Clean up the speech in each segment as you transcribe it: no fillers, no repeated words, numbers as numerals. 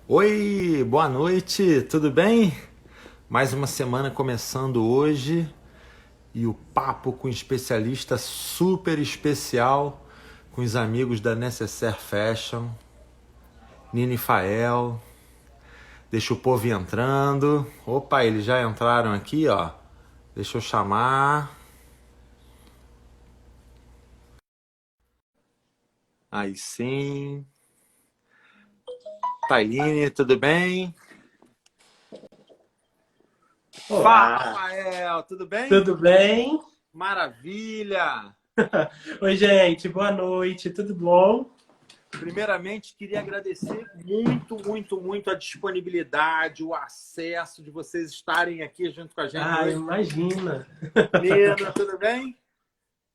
Oi, boa noite, tudo bem? Mais uma semana começando hoje e o papo com um especialista super especial com os amigos da Necessaire Fashion, Nini e Fael. Deixa o povo ir entrando. Opa, eles já entraram aqui, ó. Deixa eu chamar. Aí sim. Tailine, tudo bem? Fala, Olá, Fael, tudo bem? tudo bem? Maravilha! Oi, gente, boa noite, tudo bom? Primeiramente, queria agradecer muito a disponibilidade, o acesso de vocês estarem aqui junto com a gente Ah, hoje. imagina. Nina, tudo bem?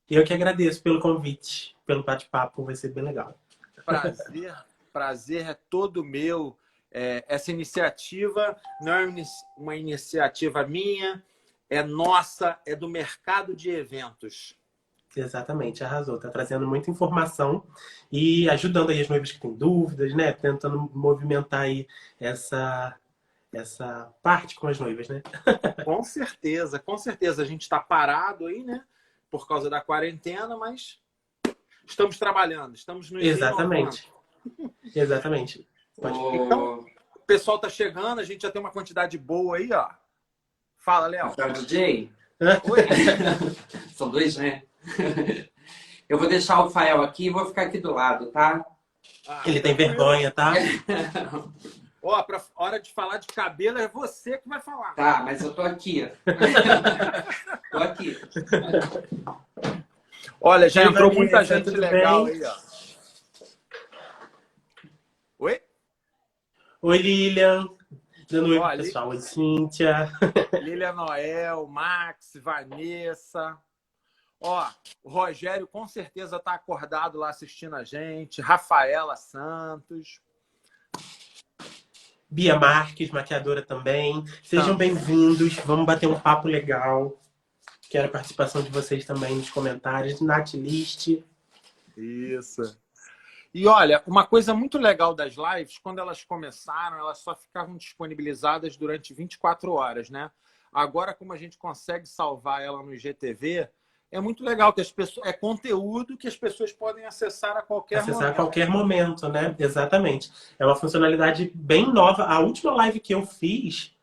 Eu que agradeço pelo convite, pelo bate-papo, vai ser bem legal. Prazer, prazer é todo meu. Essa iniciativa não é uma iniciativa minha, é nossa, é do mercado de eventos. Exatamente, arrasou. Tá trazendo muita informação e ajudando aí as noivas que têm dúvidas, né? Tentando movimentar aí essa parte com as noivas, né? Com certeza. A gente está parado aí, né? Por causa da quarentena, mas estamos trabalhando, estamos nos inovando. Exatamente, exatamente. Pode. Então, O o pessoal tá chegando, a gente já tem uma quantidade boa aí, ó. Fala, Léo. Rafael DJ? Oi. São dois, né? Eu vou deixar o Fael aqui e vou ficar aqui do lado, tá? Ele tem Tranquilo. vergonha, tá? Ó, pra hora de falar de cabelo, é você que vai falar. Tá, mas eu tô aqui. Tô aqui. Olha, já Oi, entrou muita Vanessa, gente tudo legal bem? aí, ó. Oi? Oi, Lilian. Dando oi Ó, pro pessoal. Oi, Cíntia. Lília Noel, Max, Vanessa. Ó, o Rogério com certeza tá acordado lá assistindo a gente. Rafaela Santos. Bia Marques, maquiadora também. Sejam Também. bem-vindos. Vamos bater um papo legal. Quero a participação de vocês também nos comentários. Nath List. Isso. E olha, uma coisa muito legal das lives, quando elas começaram, elas só ficavam disponibilizadas durante 24 horas, né? Agora, como a gente consegue salvar ela no IGTV, é muito legal que as pessoas, é conteúdo que as pessoas podem acessar a qualquer Acessar a momento. qualquer momento, né? Exatamente. É uma funcionalidade bem nova. A última live que eu fiz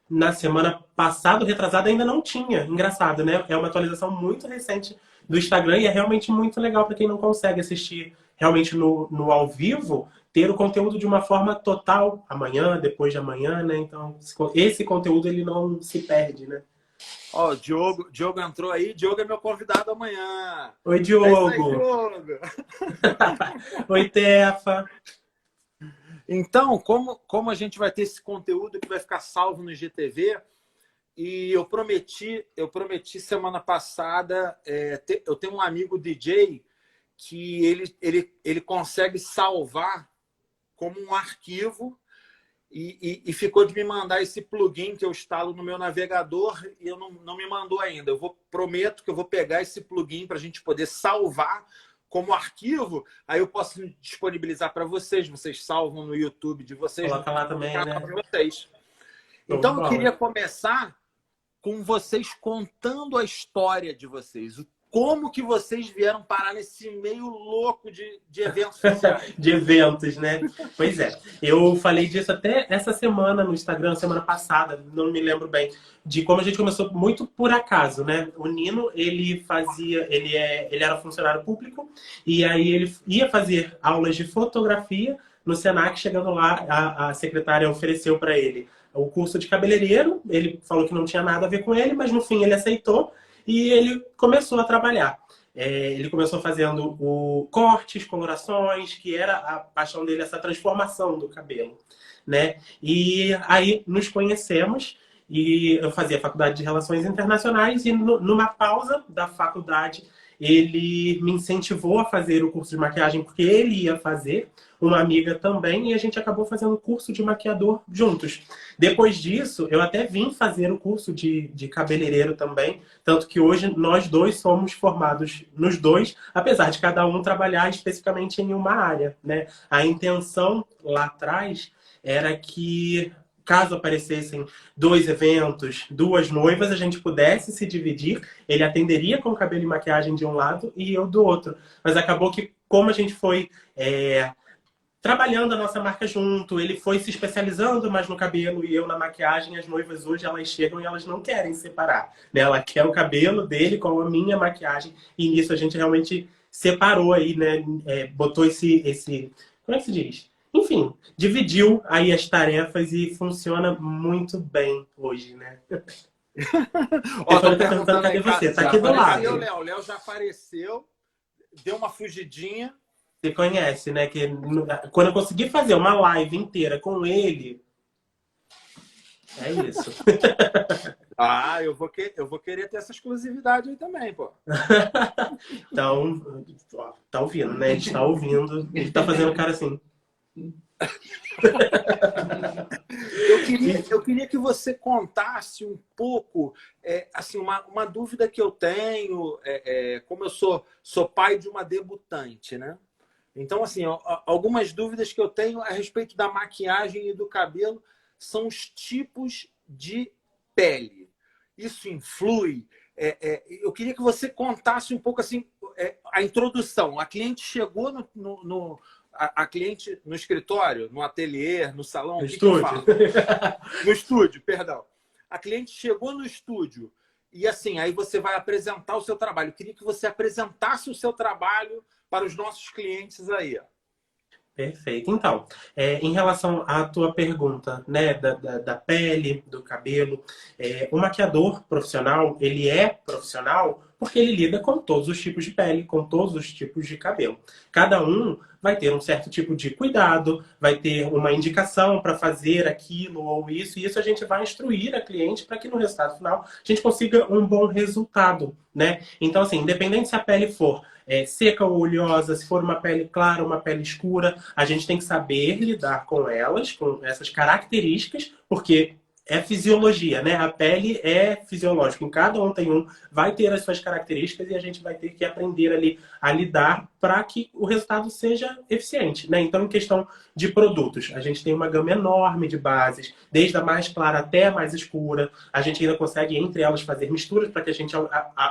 na semana passada, retrasada, ainda não tinha. Engraçado, né? É uma atualização muito recente do Instagram e é realmente muito legal para quem não consegue assistir realmente no ao vivo, ter o conteúdo de uma forma total amanhã, depois de amanhã, né? Então, esse conteúdo ele não se perde, né? Ó, o Diogo entrou aí. Diogo é meu convidado amanhã. Oi, É isso aí, Diogo! Diogo. Oi, Tefa! Então, como a gente vai ter esse conteúdo que vai ficar salvo no IGTV, e eu prometi semana passada, eu tenho um amigo DJ que ele consegue salvar como um arquivo e ficou de me mandar esse plugin que eu instalo no meu navegador e eu não me mandou ainda. Prometo que eu vou pegar esse plugin para a gente poder salvar como arquivo, aí eu posso disponibilizar para vocês, vocês salvam no YouTube de vocês, no Coloca lá também, canal né? de vocês. Show de Então eu queria bola. começar com vocês contando a história de vocês. Como que vocês vieram parar nesse meio louco de eventos sociais? De eventos, né? Pois é. Eu falei disso até essa semana no Instagram, semana passada, não me lembro bem, de como a gente começou muito por acaso, né? O Nino, ele era funcionário público e aí ele ia fazer aulas de fotografia no Senac. Chegando lá, a secretária ofereceu para ele o curso de cabeleireiro. Ele falou que não tinha nada a ver com ele, mas no fim ele aceitou e ele começou a trabalhar. Ele começou fazendo o cortes, colorações, que era a paixão dele, essa transformação do cabelo, né? E aí nos conhecemos e eu fazia faculdade de Relações Internacionais e numa pausa da faculdade ele me incentivou a fazer o curso de maquiagem porque ele ia fazer, uma amiga também, e a gente acabou fazendo o curso de maquiador juntos. Depois disso, eu até vim fazer o curso de cabeleireiro também, tanto que hoje nós dois somos formados nos dois, apesar de cada um trabalhar especificamente em uma área, né? A intenção lá atrás era que, caso aparecessem 2 eventos, 2 noivas, a gente pudesse se dividir. Ele atenderia com cabelo e maquiagem de um lado e eu do outro. Mas acabou que, como a gente foi trabalhando a nossa marca junto, ele foi se especializando mais no cabelo e eu na maquiagem, as noivas hoje elas chegam e elas não querem separar, né? Ela quer o cabelo dele com a minha maquiagem e nisso a gente realmente separou aí, né? Botou esse... Como é que se diz? Enfim, dividiu aí as tarefas e funciona muito bem hoje, né? Ó, Tô tô perguntando, perguntando cadê aí, você? Tá já aqui do apareceu, lado. Léo. O Léo já apareceu, deu uma fugidinha. Você conhece, né? Que quando eu consegui fazer uma live inteira com ele, é isso. Ah, eu vou querer ter essa exclusividade aí também, pô. Então, ó, tá ouvindo, né? Ele está ouvindo, ele tá fazendo cara assim. Eu queria que você contasse um pouco, assim, uma dúvida que eu tenho, como eu sou pai de uma debutante, né? Então, assim, algumas dúvidas que eu tenho a respeito da maquiagem e do cabelo são os tipos de pele. Isso influi? Eu queria que você contasse um pouco, assim, a introdução. A cliente chegou a cliente no escritório, no ateliê, no salão, No o que eu estúdio. falo? No estúdio, perdão. A cliente chegou no estúdio e assim, aí você vai apresentar o seu trabalho. Eu queria que você apresentasse o seu trabalho para os nossos clientes aí. Ó. Perfeito. Então, em relação à tua pergunta, né, da pele, do cabelo, o maquiador profissional, ele é profissional porque ele lida com todos os tipos de pele, com todos os tipos de cabelo. Cada um vai ter um certo tipo de cuidado, vai ter uma indicação para fazer aquilo ou isso, e isso a gente vai instruir a cliente para que no resultado final a gente consiga um bom resultado, né? Então, assim, independente se a pele for seca ou oleosa, se for uma pele clara, uma pele escura, a gente tem que saber lidar com elas, com essas características, porque é fisiologia, né? A pele é fisiológica, em cada um tem um, vai ter as suas características e a gente vai ter que aprender ali a lidar para que o resultado seja eficiente, né? Então, em questão de produtos, a gente tem uma gama enorme de bases, desde a mais clara até a mais escura. A gente ainda consegue, entre elas, fazer misturas para que a gente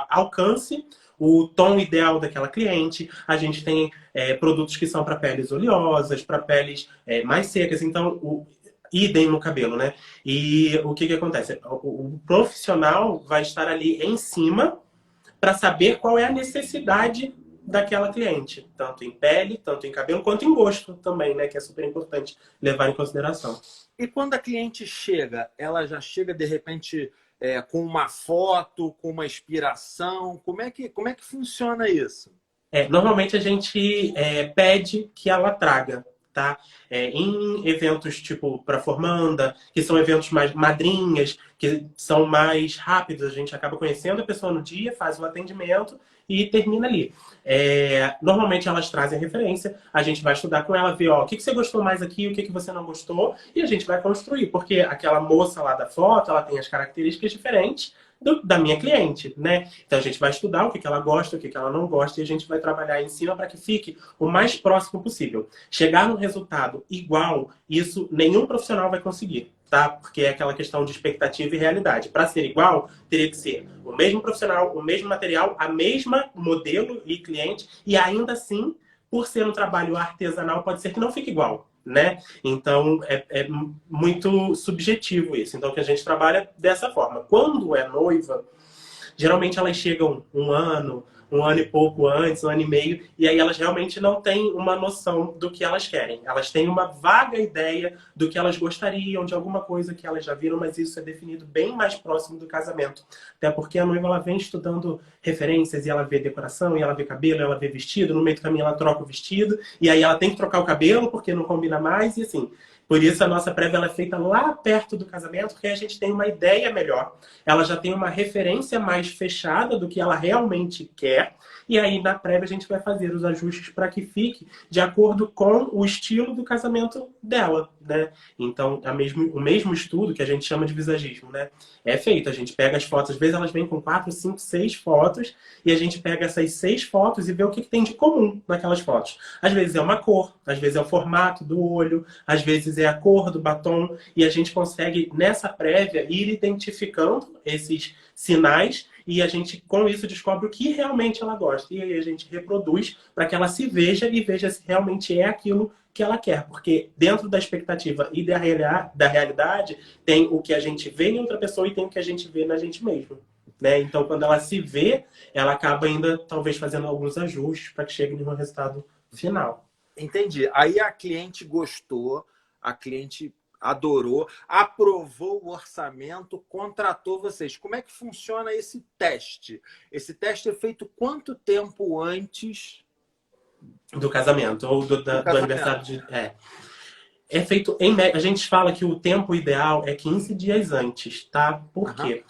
alcance o tom ideal daquela cliente. A gente tem produtos que são para peles oleosas, para peles mais secas. Então, idem no cabelo, né? E o que acontece? O profissional vai estar ali em cima para saber qual é a necessidade daquela cliente, tanto em pele, tanto em cabelo, quanto em gosto também, né? Que é super importante levar em consideração. E quando a cliente chega, ela já chega de repente com uma foto, com uma inspiração? Como é que funciona isso? Normalmente a gente pede que ela traga, tá? Em eventos tipo para formanda, que são eventos mais madrinhas, que são mais rápidos, a gente acaba conhecendo a pessoa no dia, faz o atendimento e termina ali. Normalmente elas trazem a referência, a gente vai estudar com ela, ver o que você gostou mais aqui, o que você não gostou, e a gente vai construir, porque aquela moça lá da foto, ela tem as características diferentes da minha cliente, né? Então a gente vai estudar o que ela gosta, o que ela não gosta, e a gente vai trabalhar em cima para que fique o mais próximo possível. Chegar num resultado igual, isso nenhum profissional vai conseguir, tá? Porque é aquela questão de expectativa e realidade. Para ser igual, teria que ser o mesmo profissional, o mesmo material, a mesma modelo e cliente, e ainda assim, por ser um trabalho artesanal, pode ser que não fique igual, né? Então, é muito subjetivo isso. Então, que a gente trabalha dessa forma. Quando é noiva, geralmente elas chegam um ano e pouco antes, um ano e meio, e aí elas realmente não têm uma noção do que elas querem. Elas têm uma vaga ideia do que elas gostariam, de alguma coisa que elas já viram, mas isso é definido bem mais próximo do casamento. Até porque a noiva ela vem estudando referências e ela vê decoração, e ela vê cabelo, ela vê vestido, no meio do caminho ela troca o vestido, e aí ela tem que trocar o cabelo porque não combina mais, e assim... Por isso, a nossa prévia ela é feita lá perto do casamento, porque a gente tem uma ideia melhor. Ela já tem uma referência mais fechada do que ela realmente quer. E aí, na prévia, a gente vai fazer os ajustes para que fique de acordo com o estilo do casamento dela, né? Então, o mesmo estudo que a gente chama de visagismo, né? É feito. A gente pega as fotos, às vezes elas vêm com 4, 5, 6 fotos, e a gente pega essas 6 fotos e vê o que tem de comum naquelas fotos. Às vezes é uma cor, às vezes é o formato do olho, às vezes é a cor do batom, e a gente consegue, nessa prévia, ir identificando esses sinais, e a gente, com isso, descobre o que realmente ela gosta. E aí a gente reproduz para que ela se veja e veja se realmente é aquilo que ela quer. Porque dentro da expectativa e da realidade, tem o que a gente vê em outra pessoa e tem o que a gente vê na gente mesmo. Né? Então, quando ela se vê, ela acaba ainda, talvez, fazendo alguns ajustes para que chegue no resultado final. Entendi. Aí a cliente gostou, a cliente adorou, aprovou o orçamento, contratou vocês. Como é que funciona esse teste? Esse teste é feito quanto tempo antes do casamento ou do casamento? aniversário de... É feito em média. A gente fala que o tempo ideal é 15 dias antes, tá? Por quê?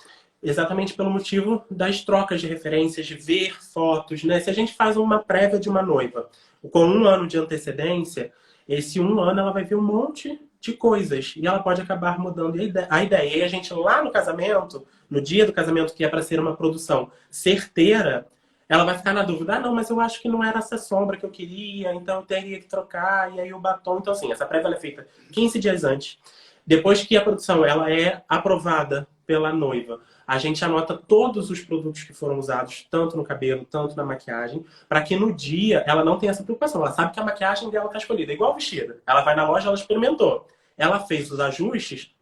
Exatamente pelo motivo das trocas de referências, de ver fotos, né? Se a gente faz uma prévia de uma noiva com 1 ano de antecedência, esse 1 ano ela vai ver um monte de coisas e ela pode acabar mudando a ideia. E a gente lá no casamento, no dia do casamento, que é para ser uma produção certeira, ela vai ficar na dúvida, ah, não, mas eu acho que não era essa sombra que eu queria, então eu teria que trocar, e aí o batom. Então, assim, essa prévia é feita 15 dias antes. Depois que a produção ela é aprovada pela noiva, a gente anota todos os produtos que foram usados, tanto no cabelo, tanto na maquiagem, para que no dia ela não tenha essa preocupação. Ela sabe que a maquiagem dela está escolhida, é igual vestida. Ela vai na loja, ela experimentou. Ela fez os ajustes,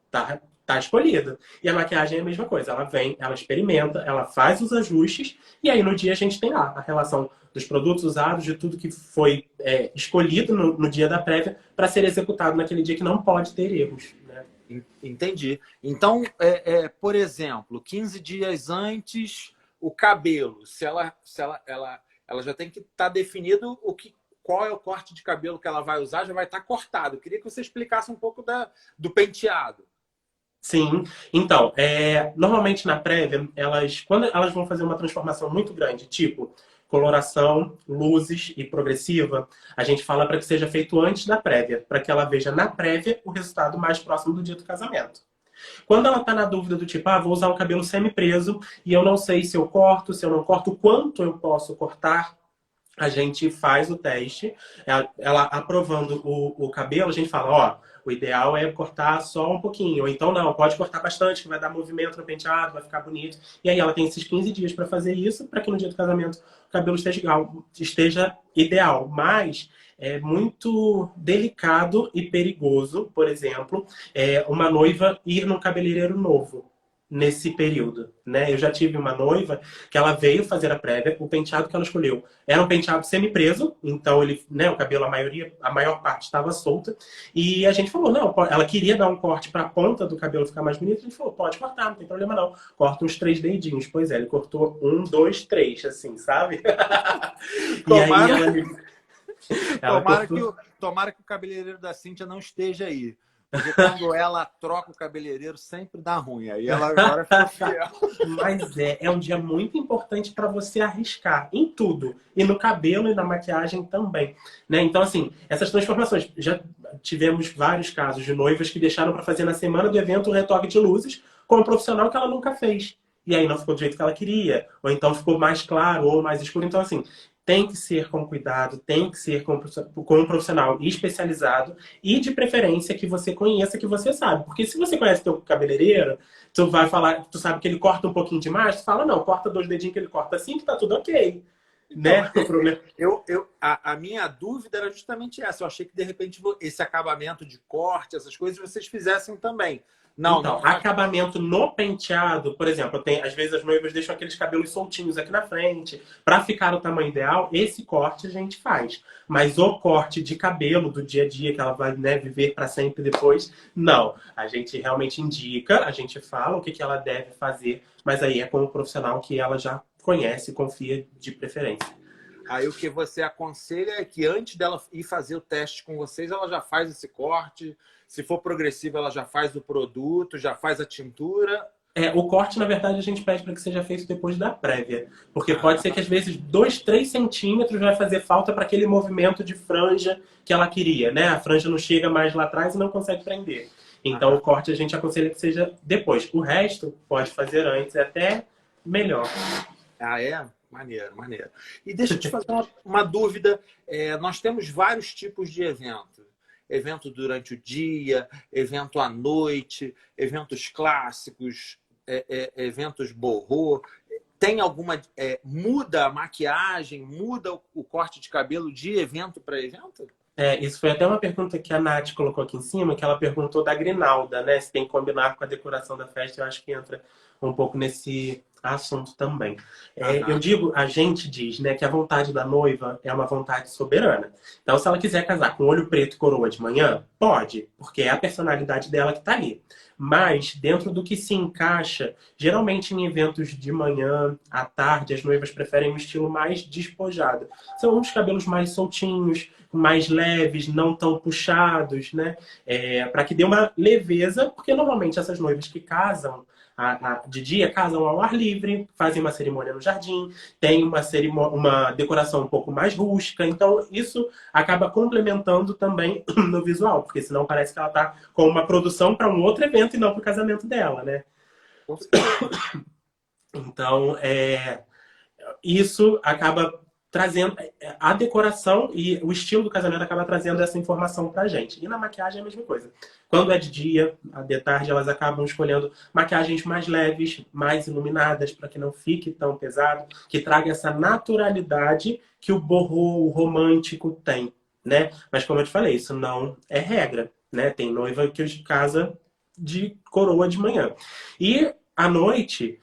tá escolhida. E a maquiagem é a mesma coisa. Ela vem, ela experimenta, ela faz os ajustes, e aí no dia a gente tem lá a relação dos produtos usados, de tudo que foi escolhido no dia da prévia para ser executado naquele dia, que não pode ter erros. Né? Entendi. Então, por exemplo, 15 dias antes, o cabelo, se ela já tem que estar definido qual é o corte de cabelo que ela vai usar, já vai estar cortado. Eu queria que você explicasse um pouco do penteado. Sim, então, normalmente na prévia, quando elas vão fazer uma transformação muito grande, tipo coloração, luzes e progressiva, a gente fala para que seja feito antes da prévia, para que ela veja na prévia o resultado mais próximo do dia do casamento. Quando ela está na dúvida do tipo, vou usar um cabelo semi-preso e eu não sei se eu corto, se eu não corto, quanto eu posso cortar, a gente faz o teste, ela aprovando o cabelo, a gente fala, o ideal é cortar só um pouquinho, ou então não, pode cortar bastante, que vai dar movimento no penteado, vai ficar bonito. E aí ela tem esses 15 dias para fazer isso, para que no dia do casamento o cabelo esteja ideal. Mas é muito delicado e perigoso, por exemplo, uma noiva ir num cabeleireiro novo nesse período, né? Eu já tive uma noiva que ela veio fazer a prévia, o penteado que ela escolheu era um penteado semi-preso, então ele, né, o cabelo, a maior parte estava solta, e a gente falou, não, ela queria dar um corte para a ponta do cabelo ficar mais bonito, a gente falou, pode cortar, não tem problema não, corta uns 3 dedinhos, pois é, ele cortou 1, 2, 3, assim, sabe? E aí tomara que o cabeleireiro da Cíntia não esteja aí. Porque quando ela troca o cabeleireiro, sempre dá ruim. Aí ela agora fica fiel. Mas é um dia muito importante para você arriscar em tudo. E no cabelo e na maquiagem também. Né? Então, assim, essas transformações. Já tivemos vários casos de noivas que deixaram para fazer na semana do evento um retoque de luzes com um profissional que ela nunca fez. E aí não ficou do jeito que ela queria. Ou então ficou mais claro ou mais escuro. Então, assim, tem que ser com cuidado, tem que ser com um profissional especializado e de preferência que você conheça, que você sabe. Porque se você conhece teu cabeleireiro, tu vai falar, tu sabe que ele corta um pouquinho demais, tu fala, não, corta 2 dedinhos que ele corta assim, que tá tudo ok. Né? A minha dúvida era justamente essa. Eu achei que, de repente, esse acabamento de corte, essas coisas, vocês fizessem também. Não, então, acabamento no penteado, por exemplo, às vezes as noivas deixam aqueles cabelos soltinhos aqui na frente. Para ficar no tamanho ideal, esse corte a gente faz. Mas o corte de cabelo do dia a dia, que ela vai, né, viver para sempre depois, não. A gente realmente indica, a gente fala o que ela deve fazer, mas aí é com o profissional que ela já conhece e confia de preferência. Aí o que você aconselha é que antes dela ir fazer o teste com vocês, ela já faz esse corte. Se for progressivo, ela já faz o produto, já faz a tintura. O corte, na verdade, a gente pede para que seja feito depois da prévia. Porque pode ser que, às vezes, 2, 3 centímetros vai fazer falta para aquele movimento de franja que ela queria, né? A franja não chega mais lá atrás e não consegue prender. Então, o corte a gente aconselha que seja depois. O resto, pode fazer antes, é até melhor. Ah, é? Maneiro, maneiro. E deixa eu te fazer uma dúvida. Nós temos vários tipos de evento. Evento durante o dia, evento à noite, eventos clássicos, eventos borrô. Tem alguma... muda a maquiagem, muda o corte de cabelo de evento para evento? Isso foi até uma pergunta que a Nath colocou aqui em cima, que ela perguntou da grinalda, né? Se tem que combinar com a decoração da festa, eu acho que entra um pouco nesse assunto também. A gente diz, né, que a vontade da noiva é uma vontade soberana. Então, se ela quiser casar com olho preto e coroa de manhã, pode, porque é a personalidade dela que tá ali. Mas, dentro do que se encaixa, geralmente em eventos de manhã, à tarde, as noivas preferem um estilo mais despojado. São uns cabelos mais soltinhos, mais leves, não tão puxados, né? Para que dê uma leveza, porque normalmente essas noivas que casam de dia casam ao ar livre, fazem uma cerimônia no jardim, tem uma decoração um pouco mais rústica, então isso acaba complementando também no visual, porque senão parece que ela está com uma produção para um outro evento e não para o casamento dela, né? Então, isso acaba trazendo a decoração e o estilo do casamento acaba trazendo essa informação pra gente. E na maquiagem é a mesma coisa. Quando é de dia, de tarde, elas acabam escolhendo maquiagens mais leves, mais iluminadas, para que não fique tão pesado, que traga essa naturalidade que o boho, o romântico tem, né? Mas como eu te falei, isso não é regra, né? Tem noiva que casa de coroa de manhã. E à noite,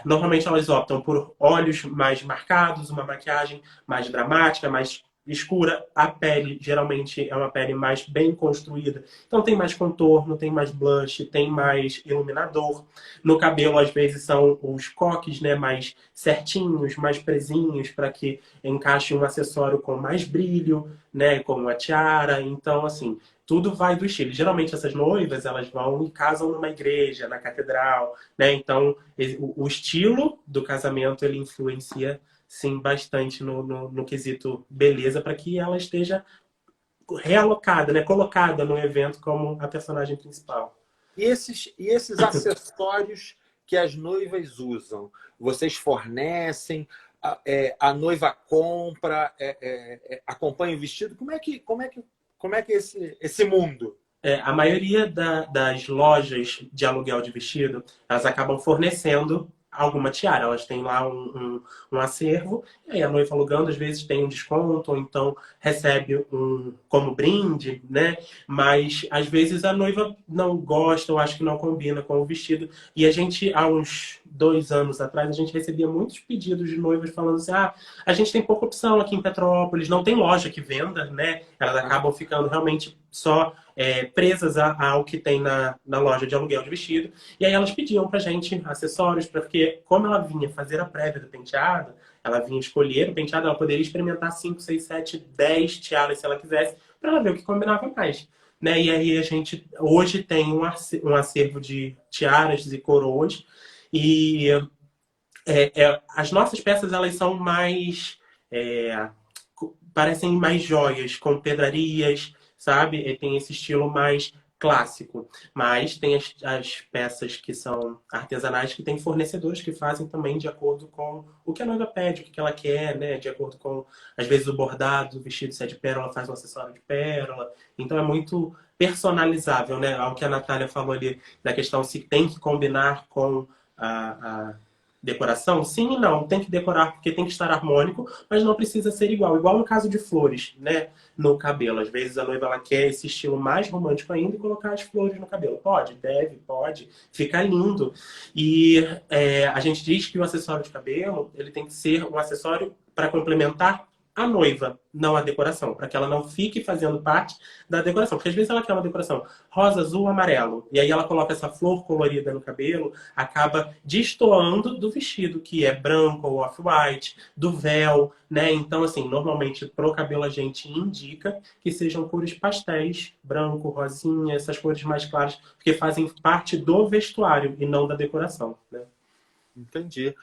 normalmente elas optam por olhos mais marcados, uma maquiagem mais dramática, mais escura. A pele geralmente é uma pele mais bem construída. Então tem mais contorno, tem mais blush, tem mais iluminador. No cabelo, às vezes, são os coques, né, mais certinhos, mais presinhos, para que encaixe um acessório com mais brilho, né, como a tiara. Então, assim, tudo vai do estilo. Geralmente essas noivas, elas vão e casam numa igreja, na catedral, né? Então, o estilo do casamento, ele influencia, sim, bastante no quesito beleza, para que ela esteja realocada, né? Colocada no evento como a personagem principal. E esses acessórios que as noivas usam, vocês fornecem? A noiva compra, acompanha o vestido? Como é que é esse mundo? A maioria das lojas de aluguel de vestido, elas acabam fornecendo alguma tiara. Elas têm lá um acervo, e aí a noiva alugando, às vezes tem um desconto, ou então recebe como brinde, né? Mas, às vezes, a noiva não gosta, ou acha que não combina com o vestido. E a gente, há uns 2 anos atrás, a gente recebia muitos pedidos de noivas falando assim, a gente tem pouca opção aqui em Petrópolis, não tem loja que venda, né? Elas acabam ficando realmente só presas ao que tem na loja de aluguel de vestido. E aí elas pediam pra gente acessórios, porque como ela vinha fazer a prévia do penteado, ela vinha escolher o penteado, ela poderia experimentar 5, 6, 7, 10 tiaras se ela quisesse, para ela ver o que combinava mais. Né? E aí a gente hoje tem um acervo de tiaras e coroas, e as nossas peças, elas são mais... parecem mais joias, com pedrarias, sabe? Tem esse estilo mais clássico. Mas tem as peças que são artesanais, que tem fornecedores que fazem também de acordo com o que a noiva pede, o que ela quer, né? De acordo com, às vezes, o bordado, o vestido, se é de pérola, faz um acessório de pérola. Então é muito personalizável, né? Ao que a Natália falou ali, da questão se tem que combinar com a decoração? Sim e não. Tem que decorar porque tem que estar harmônico, mas não precisa ser igual. Igual no caso de flores, né? No cabelo. Às vezes a noiva ela quer esse estilo mais romântico ainda e colocar as flores no cabelo. Pode, deve, pode. Fica lindo. E a gente diz que o acessório de cabelo ele tem que ser um acessório para complementar a noiva, não a decoração, para que ela não fique fazendo parte da decoração. Porque às vezes ela quer uma decoração rosa, azul, amarelo, e aí ela coloca essa flor colorida no cabelo, acaba destoando do vestido, que é branco ou off-white, do véu, né? Então, assim, normalmente pro cabelo a gente indica que sejam cores pastéis, branco, rosinha, essas cores mais claras, porque fazem parte do vestuário e não da decoração, né? Entendi.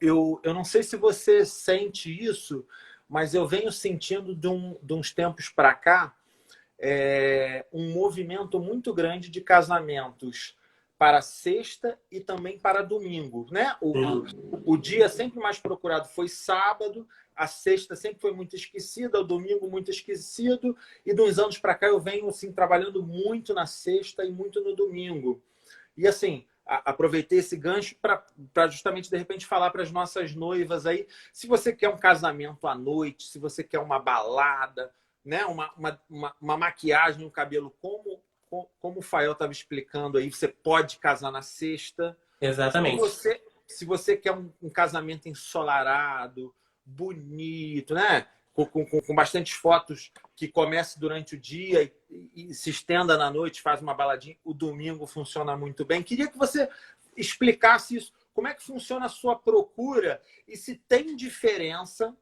Eu não sei se você sente isso, mas eu venho sentindo de uns tempos para cá um movimento muito grande de casamentos para sexta e também para domingo, né? O dia sempre mais procurado foi sábado, a sexta sempre foi muito esquecida, o domingo muito esquecido, e de uns anos para cá eu venho assim, trabalhando muito na sexta e muito no domingo. E assim, aproveitei esse gancho para justamente, de repente, falar para as nossas noivas aí, se você quer um casamento à noite, se você quer uma balada, né? uma maquiagem no cabelo, como o Fael estava explicando aí, você pode casar na sexta. Exatamente. Se você quer um casamento ensolarado, bonito, né? Com bastantes fotos que comece durante o dia e se estenda na noite, faz uma baladinha, o domingo funciona muito bem. Queria que você explicasse isso. Como é que funciona a sua procura e se tem diferença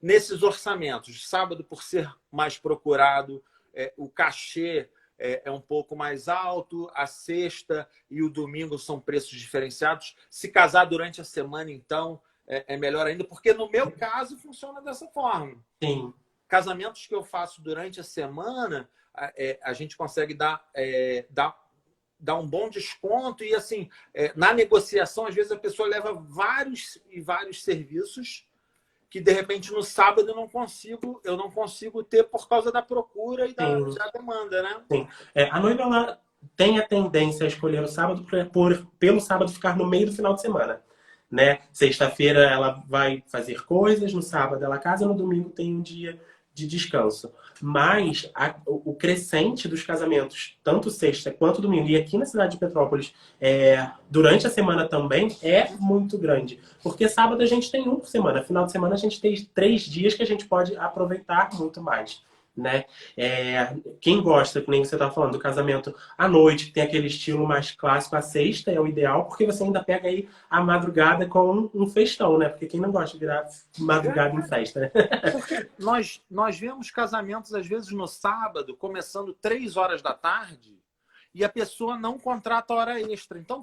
nesses orçamentos. Sábado, por ser mais procurado, o cachê é um pouco mais alto, a sexta e o domingo são preços diferenciados. Se casar durante a semana, então, é melhor ainda, porque no meu caso funciona dessa forma. Sim. Casamentos que eu faço durante a semana, a gente consegue dar um bom desconto e, assim, na negociação, às vezes a pessoa leva vários e vários serviços que, de repente, no sábado eu não consigo ter por causa da procura e da demanda, né? Sim. A noiva, ela tem a tendência a escolher o sábado pelo sábado ficar no meio do final de semana, né? Sexta-feira ela vai fazer coisas, no sábado ela casa, no domingo tem um dia de descanso. Mas o crescente dos casamentos, tanto sexta quanto domingo, e aqui na cidade de Petrópolis, durante a semana também, é muito grande. Porque sábado a gente tem um por semana, final de semana a gente tem 3 dias que a gente pode aproveitar muito mais, né? Quem gosta, que nem você tá falando, do casamento à noite, que tem aquele estilo mais clássico, a sexta é o ideal, porque você ainda pega aí a madrugada com um festão, né? Porque quem não gosta de virar madrugada em festa, né? Porque nós vemos casamentos, às vezes, no sábado, começando 3 horas da tarde, e a pessoa não contrata hora extra. Então,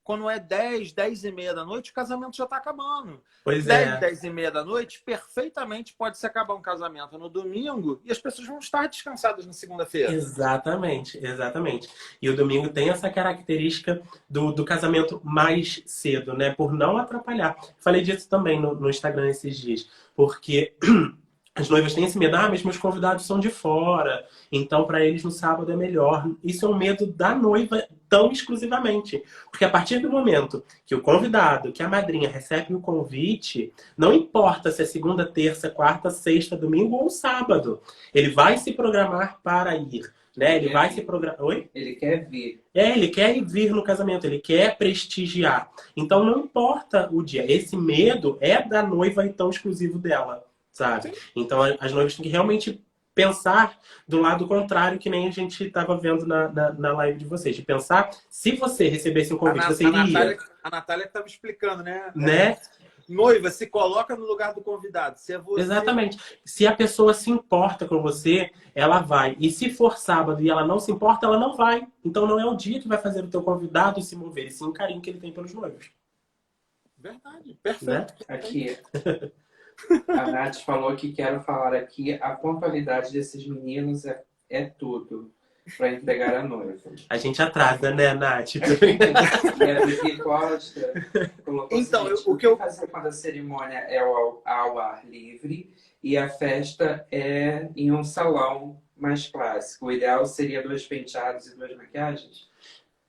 quando é 10, 10 e meia da noite, o casamento já está acabando. Pois 10, 10 e meia da noite, perfeitamente pode se acabar um casamento no domingo e as pessoas vão estar descansadas na segunda-feira. Exatamente, exatamente. E o domingo tem essa característica do casamento mais cedo, né? Por não atrapalhar. Falei disso também no Instagram esses dias. Porque as noivas têm esse medo, mas meus convidados são de fora, então para eles no sábado é melhor. Isso é um medo da noiva tão exclusivamente. Porque a partir do momento que o convidado, que a madrinha recebe o convite, não importa se é segunda, terça, quarta, sexta, domingo ou sábado, ele vai se programar para ir, né? Ele vai se programar... Oi? Ele quer vir. Ele quer vir no casamento, ele quer prestigiar. Então não importa o dia. Esse medo é da noiva então exclusivo dela. Sabe? Então as noivas têm que realmente pensar do lado contrário, que nem a gente estava vendo na live de vocês. De pensar, se você recebesse um convite, você iria. A Natália estava explicando, né? Noiva, se coloca no lugar do convidado. Se é você... Exatamente. Se a pessoa se importa com você, ela vai. E se for sábado e ela não se importa, ela não vai. Então não é o dia que vai fazer o teu convidado se mover, e sim o carinho que ele tem pelos noivos. Verdade, perfeito. Né? Aqui. A Nath falou que quero falar aqui, a pontualidade desses meninos é tudo para entregar a noiva. A gente atrasa, né, Nath? E a Vivi Costa colocou então, o que eu fazer quando a cerimônia é ao ar livre e a festa é em um salão mais clássico. O ideal seria 2 penteados e 2 maquiagens?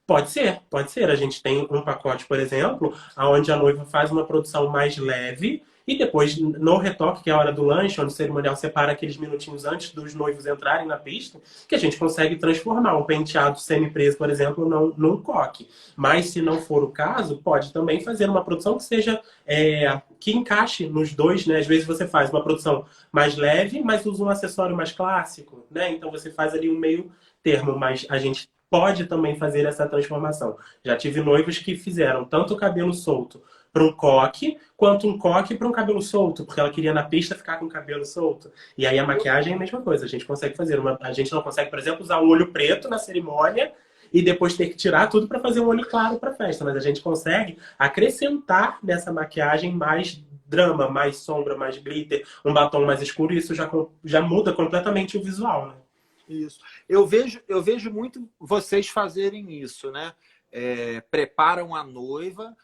Pode ser, pode ser. A gente tem um pacote, por exemplo, onde a noiva faz uma produção mais leve E depois, no retoque, que é a hora do lanche, onde o cerimonial separa aqueles minutinhos antes dos noivos entrarem na pista, que a gente consegue transformar um penteado semi-preso, por exemplo, num coque. Mas, se não for o caso, pode também fazer uma produção que seja que encaixe nos dois, né? Às vezes você faz uma produção mais leve, mas usa um acessório mais clássico, né? Então você faz ali um meio termo, mas a gente pode também fazer essa transformação. Já tive noivos que fizeram tanto o cabelo solto para um coque, quanto um coque para um cabelo solto, porque ela queria na pista ficar com o cabelo solto. E aí a maquiagem é a mesma coisa, a gente consegue fazer. A gente não consegue, por exemplo, usar um olho preto na cerimônia e depois ter que tirar tudo para fazer um olho claro para a festa, mas a gente consegue acrescentar nessa maquiagem mais drama, mais sombra, mais glitter, um batom mais escuro, e isso já muda completamente o visual, né? Isso. Eu vejo muito vocês fazerem isso, né? Preparam a noiva,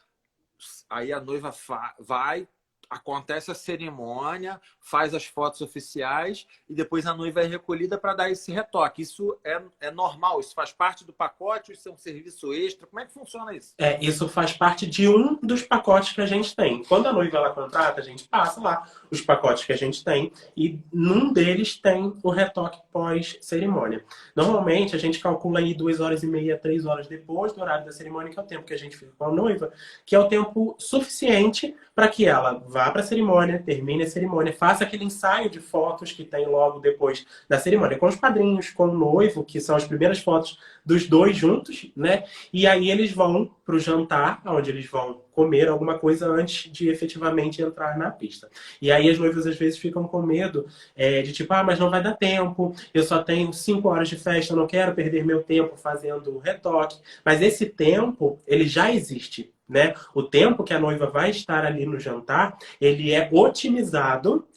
aí a noiva vai, acontece a cerimônia, faz as fotos oficiais e depois a noiva é recolhida para dar esse retoque. Isso é normal? Isso faz parte do pacote? Isso é um serviço extra? Como é que funciona isso? Isso faz parte de um dos pacotes que a gente tem. Quando a noiva ela contrata, a gente passa lá os pacotes que a gente tem e num deles tem o retoque pós-cerimônia. Normalmente a gente calcula aí 2h30, 3 horas depois do horário da cerimônia, que é o tempo que a gente fica com a noiva, que é o tempo suficiente para que ela vá para a cerimônia, termine a cerimônia, faça aquele ensaio de fotos que tem logo depois da cerimônia, com os padrinhos, com o noivo, que são as primeiras fotos dos dois juntos, né? E aí eles vão para o jantar, onde eles vão comer alguma coisa antes de efetivamente entrar na pista. E aí as noivas às vezes ficam com medo de tipo, mas não vai dar tempo, eu só tenho 5 horas de festa, eu não quero perder meu tempo fazendo retoque. Mas esse tempo, ele já existe, né? O tempo que a noiva vai estar ali no jantar, ele é otimizado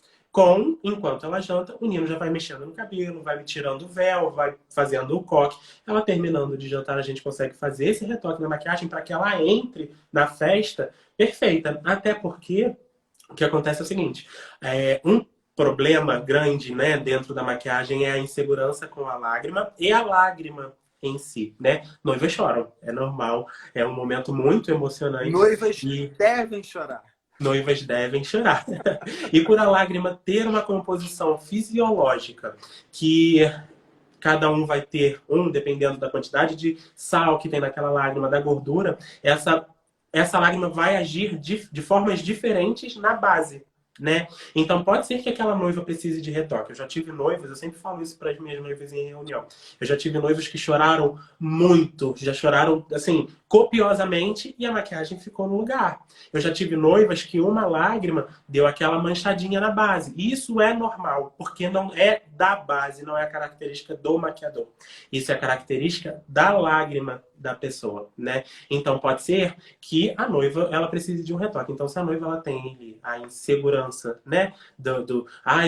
enquanto ela janta, o Nino já vai mexendo no cabelo, vai tirando o véu, vai fazendo o coque. Ela terminando de jantar, a gente consegue fazer esse retoque na maquiagem para que ela entre na festa perfeita. Até porque o que acontece é o seguinte, um problema grande, né, dentro da maquiagem é a insegurança com a lágrima e a lágrima em si, né? Noivas choram, é normal, é um momento muito emocionante. Noivas devem chorar. Noivas devem chorar. E por a lágrima ter uma composição fisiológica que cada um vai ter dependendo da quantidade de sal que tem naquela lágrima, da gordura, essa lágrima vai agir de formas diferentes na base, né? Então pode ser que aquela noiva precise de retoque. Eu já tive noivas, eu sempre falo isso para as minhas noivas em reunião. Eu já tive noivas que choraram muito, já choraram assim copiosamente e a maquiagem ficou no lugar. Eu já tive noivas que uma lágrima deu aquela manchadinha na base. E isso é normal, porque não é da base, não é a característica do maquiador. Isso é a característica da lágrima da pessoa, né? Então pode ser que a noiva ela precise de um retoque. Então se a noiva ela tem a insegurança, né,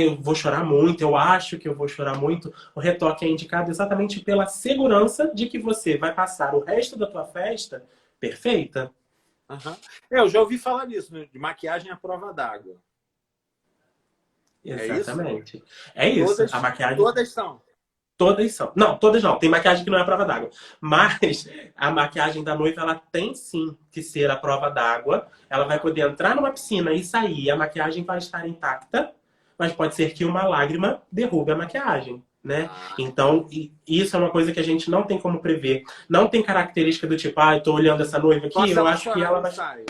eu vou chorar muito, eu acho que eu vou chorar muito, o retoque é indicado exatamente pela segurança de que você vai passar o resto da tua festa perfeita. Uhum. Eu já ouvi falar nisso, de maquiagem à prova d'água. Exatamente. É isso. A maquiagem... Todas são. Todas são. Não, todas não. Tem maquiagem que não é a prova d'água. Mas a maquiagem da noiva, ela tem sim que ser a prova d'água. Ela vai poder entrar numa piscina e sair. A maquiagem vai estar intacta, mas pode ser que uma lágrima derrube a maquiagem, né? Então, isso é uma coisa que a gente não tem como prever. Não tem característica do tipo, eu tô olhando essa noiva aqui, eu acho que ela vai...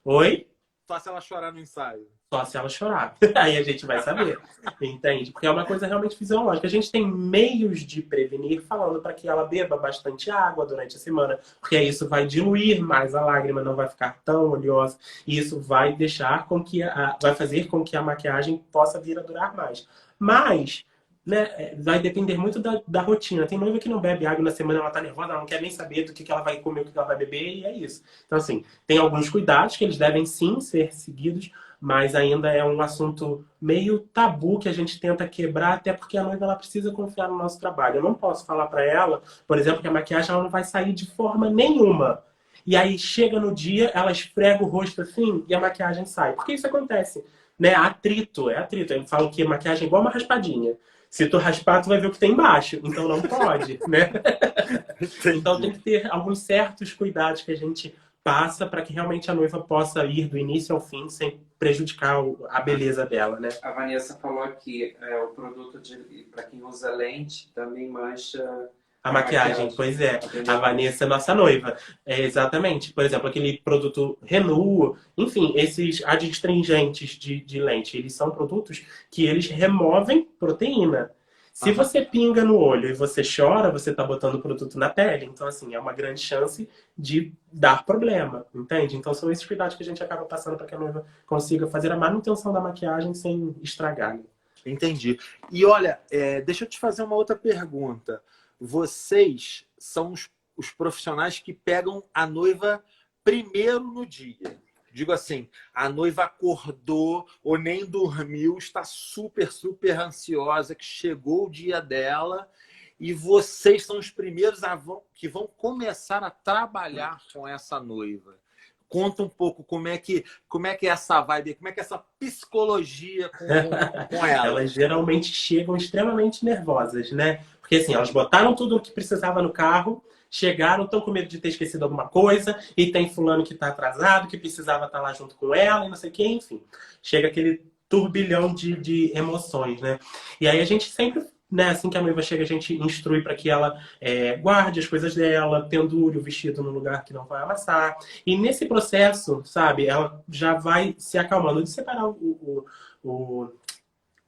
Oi? Só se ela chorar no ensaio. Só se ela chorar. Aí a gente vai saber. Entende? Porque é uma coisa realmente fisiológica. A gente tem meios de prevenir falando para que ela beba bastante água durante a semana. Porque isso vai diluir mais a lágrima, não vai ficar tão oleosa. E isso vai deixar com que vai fazer com que a maquiagem possa vir a durar mais. Mas, né, vai depender muito da rotina. Tem noiva que não bebe água na semana, ela tá nervosa, ela não quer nem saber do que ela vai comer, o que ela vai beber, e é isso. Então, assim, tem alguns cuidados que eles devem sim ser seguidos, mas ainda é um assunto meio tabu que a gente tenta quebrar, até porque a noiva ela precisa confiar no nosso trabalho. Eu não posso falar para ela, por exemplo, que a maquiagem ela não vai sair de forma nenhuma. E aí chega no dia, ela esfrega o rosto assim e a maquiagem sai. Porque isso acontece, né? Atrito, é atrito. Eu falo que a maquiagem é igual uma raspadinha. Se tu raspar, tu vai ver o que tem embaixo. Então não pode, né? Então tem que ter alguns certos cuidados que a gente passa para que realmente a noiva possa ir do início ao fim sem prejudicar a beleza dela, né? A Vanessa falou aqui, o produto para quem usa lente também mancha A maquiagem, pois é. A Vanessa é nossa noiva. É, exatamente. Por exemplo, aquele produto Renuo, enfim, esses adstringentes de lente, eles são produtos que eles removem proteína. Se você pinga no olho e você chora, você está botando o produto na pele. Então, assim, é uma grande chance de dar problema, entende? Então, são esses cuidados que a gente acaba passando para que a noiva consiga fazer a manutenção da maquiagem sem estragar. Entendi. E olha, deixa eu te fazer uma outra pergunta. Vocês são os profissionais que pegam a noiva primeiro no dia. Digo assim, a noiva acordou ou nem dormiu, está super, super ansiosa, que chegou o dia dela e vocês são os primeiros que vão começar a trabalhar com essa noiva. Conta um pouco como é que é essa vibe, como é que é essa psicologia com ela. Elas geralmente chegam extremamente nervosas, né? Porque assim, elas botaram tudo o que precisava no carro, chegaram, estão com medo de ter esquecido alguma coisa, e tem fulano que está atrasado, que precisava estar lá junto com ela, e não sei o que, enfim. Chega aquele turbilhão de emoções, né? E aí a gente sempre, né, assim que a noiva chega, a gente instrui para que ela guarde as coisas dela, pendure o vestido no lugar que não vai amassar. E nesse processo, sabe, ela já vai se acalmando de separar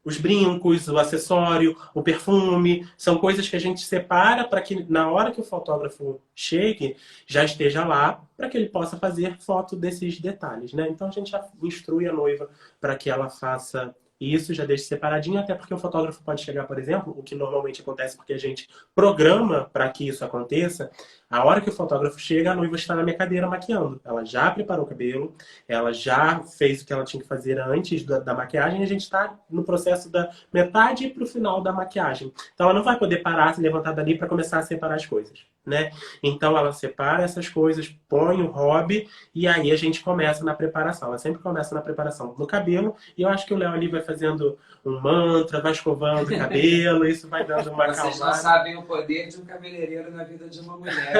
os brincos, o acessório, o perfume, são coisas que a gente separa para que na hora que o fotógrafo chegue, já esteja lá, para que ele possa fazer foto desses detalhes, né? Então a gente já instrui a noiva para que ela faça isso, já deixe separadinho, até porque o fotógrafo pode chegar, por exemplo, o que normalmente acontece porque a gente programa para que isso aconteça, a hora que o fotógrafo chega, a noiva está na minha cadeira maquiando. Ela já preparou o cabelo, ela já fez o que ela tinha que fazer antes da maquiagem, e a gente está no processo da metade para o final da maquiagem. Então ela não vai poder parar, se levantar dali para começar a separar as coisas, né? Então ela separa essas coisas, põe o hobby e aí a gente começa na preparação. Ela sempre começa na preparação do cabelo e eu acho que o Léo ali vai fazendo um mantra, vai escovando o cabelo, isso vai dando uma acalmada. Vocês não sabem o poder de um cabeleireiro na vida de uma mulher.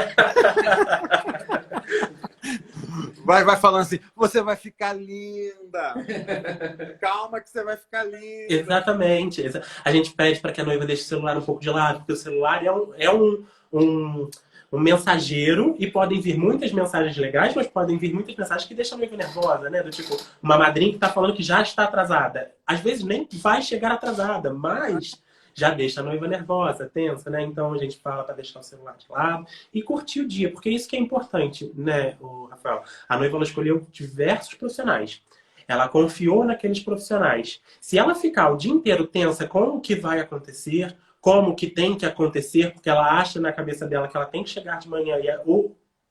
Vai falando assim, você vai ficar linda. Calma que você vai ficar linda. Exatamente. A gente pede para que a noiva deixe o celular um pouco de lado, porque o celular é um mensageiro e podem vir muitas mensagens legais, mas podem vir muitas mensagens que deixam a noiva nervosa, né? Do tipo, uma madrinha que está falando que já está atrasada. Às vezes nem vai chegar atrasada, mas já deixa a noiva nervosa, tensa, né? Então a gente fala para deixar o celular de lado e curtir o dia, porque isso que é importante, né, Rafael? A noiva ela escolheu diversos profissionais. Ela confiou naqueles profissionais. Se ela ficar o dia inteiro tensa com o que vai acontecer, como que tem que acontecer, porque ela acha na cabeça dela que ela tem que chegar de manhã e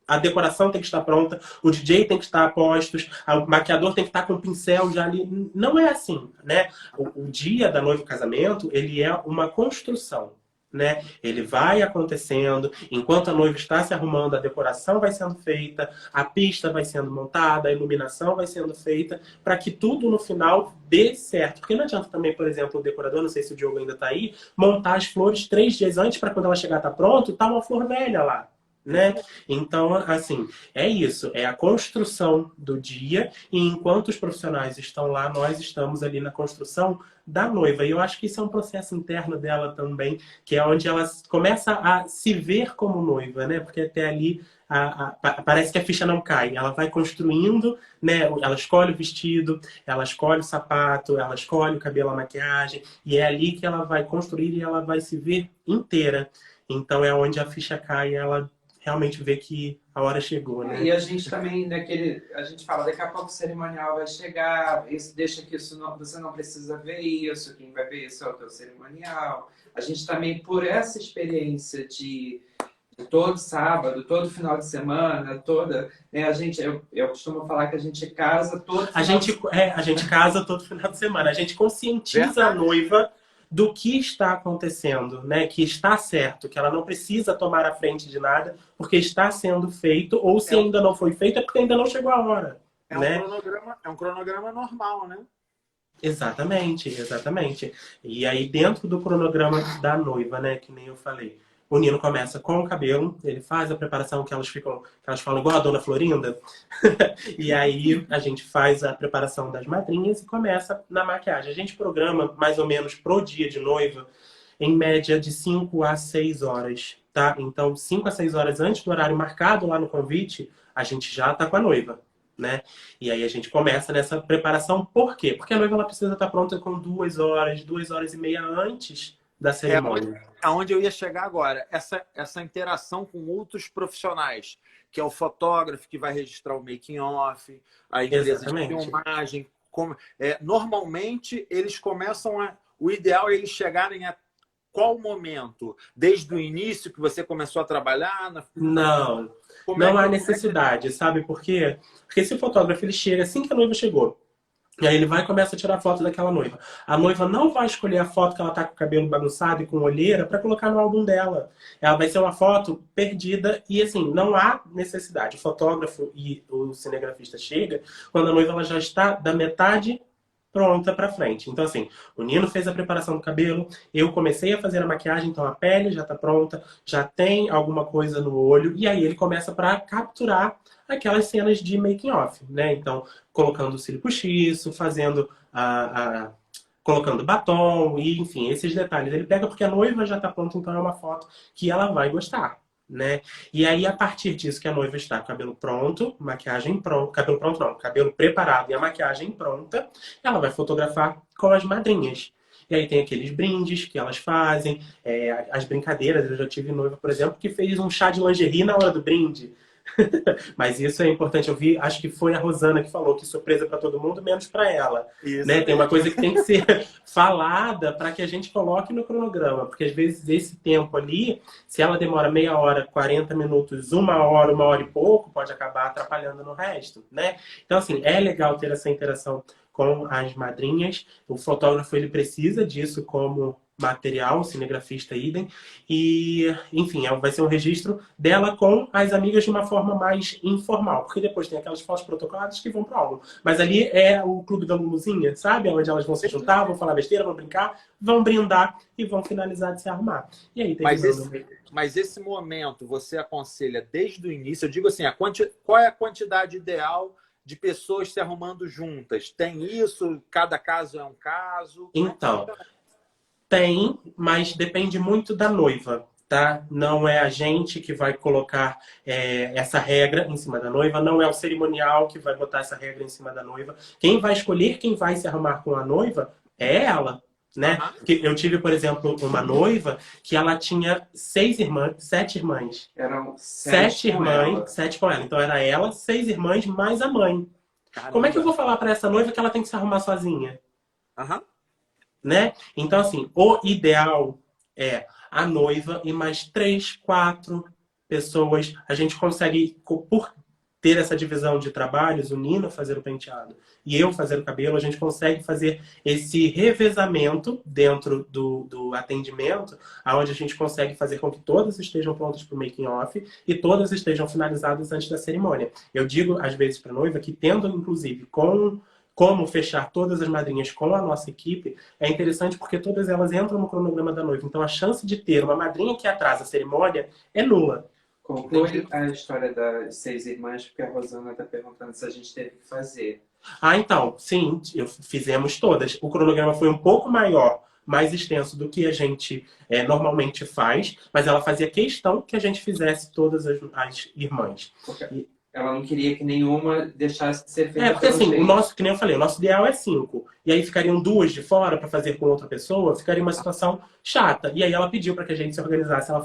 a decoração tem que estar pronta, o DJ tem que estar a postos, o maquiador tem que estar com o pincel já ali. Não é assim, né? O dia da noiva e casamento, ele é uma construção, né? Ele vai acontecendo, enquanto a noiva está se arrumando, a decoração vai sendo feita, a pista vai sendo montada, a iluminação vai sendo feita, para que tudo no final dê certo. Porque não adianta também, por exemplo, o decorador, não sei se o Diogo ainda está aí, montar as flores 3 dias antes para quando ela chegar tá pronto, tá uma flor velha lá. Né? Então, assim, é isso. É a construção do dia e enquanto os profissionais estão lá, nós estamos ali na construção da noiva. E eu acho que isso é um processo interno dela também, que é onde ela começa a se ver como noiva, né? Porque até ali parece que a ficha não cai. Ela vai construindo, né? Ela escolhe o vestido, ela escolhe o sapato, ela escolhe o cabelo, a maquiagem, e é ali que ela vai construir e ela vai se ver inteira. Então é onde a ficha cai e ela realmente ver que a hora chegou, né? E a gente também, a gente fala, daqui a pouco o cerimonial vai chegar, deixa que você não precisa ver isso, quem vai ver isso é o teu cerimonial. A gente também, por essa experiência de todo sábado, todo final de semana, né, eu costumo falar que a gente casa todo a gente casa todo final de semana, a gente conscientiza a noiva do que está acontecendo, né? Que está certo, que ela não precisa tomar a frente de nada, porque está sendo feito, ou se ainda não foi feito, é porque ainda não chegou a hora. Né? É um cronograma normal, né? Exatamente, exatamente. E aí, dentro do cronograma da noiva, né? Que nem eu falei, O Nino começa com o cabelo, ele faz a preparação que elas falam igual a Dona Florinda. E aí a gente faz a preparação das madrinhas e começa na maquiagem. A gente programa mais ou menos pro dia de noiva, em média de 5 a 6 horas, tá? Então, 5 a 6 horas antes do horário marcado lá no convite, a gente já tá com a noiva, né? E aí a gente começa nessa preparação. Por quê? Porque a noiva ela precisa estar pronta com 2 horas e meia antes da cerimônia. Aonde eu ia chegar agora, essa interação com outros profissionais, que é o fotógrafo que vai registrar o making off, a empresa de filmagem. Normalmente eles começam o ideal é eles chegarem a qual momento? Desde o início que você começou a trabalhar? Não há necessidade, sabe por quê? Porque esse fotógrafo ele chega assim que a noiva chegou. E aí ele vai e começa a tirar foto daquela noiva. A noiva não vai escolher a foto que ela tá com o cabelo bagunçado e com olheira para colocar no álbum dela. Ela vai ser uma foto perdida e assim, não há necessidade. O fotógrafo e o cinegrafista chega quando a noiva ela já está da metade pronta para frente. Então assim, o Nino fez a preparação do cabelo, eu comecei a fazer a maquiagem, então a pele já está pronta, já tem alguma coisa no olho e aí ele começa para capturar aquelas cenas de making off, né? Então, colocando o cílio postiço, fazendo colocando batom e enfim, esses detalhes ele pega porque a noiva já está pronta, então é uma foto que ela vai gostar, né? E aí, a partir disso que a noiva está com o cabelo pronto, maquiagem pronta, cabelo pronto não, cabelo preparado e a maquiagem pronta, ela vai fotografar com as madrinhas. E aí tem aqueles brindes que elas fazem, as brincadeiras. Eu já tive noiva, por exemplo, que fez um chá de lingerie na hora do brinde. Mas isso é importante. Eu vi, acho que foi a Rosana que falou que surpresa para todo mundo, menos para ela. Né? Tem uma coisa que tem que ser falada para que a gente coloque no cronograma. Porque às vezes esse tempo ali, se ela demora meia hora, 40 minutos, 1 hora e pouco, pode acabar atrapalhando no resto. Né? Então, assim, é legal ter essa interação com as madrinhas. O fotógrafo ele precisa disso como material, o cinegrafista idem. E, enfim, vai ser um registro dela com as amigas de uma forma mais informal. Porque depois tem aquelas fotos protocoladas que vão para o álbum. Mas ali é o clube da Luluzinha, sabe? Onde elas vão se juntar, vão falar besteira, vão brincar, vão brindar e vão finalizar de se arrumar. E aí tem mas esse momento você aconselha desde o início? Eu digo assim, qual é a quantidade ideal de pessoas se arrumando juntas? Tem isso? Cada caso é um caso? Então, tem, mas depende muito da noiva, tá? Não é a gente que vai colocar essa regra em cima da noiva, não é o cerimonial que vai botar essa regra em cima da noiva. Quem vai escolher quem vai se arrumar com a noiva é ela, né? Eu tive, por exemplo, uma noiva que ela tinha 7 irmãs. Eram 7 irmãs, 7 com ela. Então era ela, 6 irmãs, mais a mãe. Caramba. Como é que eu vou falar para essa noiva que ela tem que se arrumar sozinha? Né? Então, assim, o ideal é a noiva e mais 3, 4 pessoas. A gente consegue, por ter essa divisão de trabalhos, o Nino fazer o penteado e eu fazer o cabelo, a gente consegue fazer esse revezamento dentro do atendimento, onde a gente consegue fazer com que todas estejam prontas para o making off e todas estejam finalizadas antes da cerimônia. Eu digo, às vezes, para a noiva que tendo, inclusive, como fechar todas as madrinhas com a nossa equipe, é interessante porque todas elas entram no cronograma da noiva. Então, a chance de ter uma madrinha que atrasa a cerimônia é nula. Conclui a história das 6 irmãs, porque a Rosana está perguntando se a gente teve que fazer. Então, sim, fizemos todas. O cronograma foi um pouco maior, mais extenso do que a gente normalmente faz, mas ela fazia questão que a gente fizesse todas as irmãs. Ela não queria que nenhuma deixasse de ser feita. Porque assim, que nem eu falei, o nosso ideal é 5. E aí ficariam 2 de fora para fazer com outra pessoa, ficaria uma situação chata. E aí ela pediu para que a gente se organizasse. Ela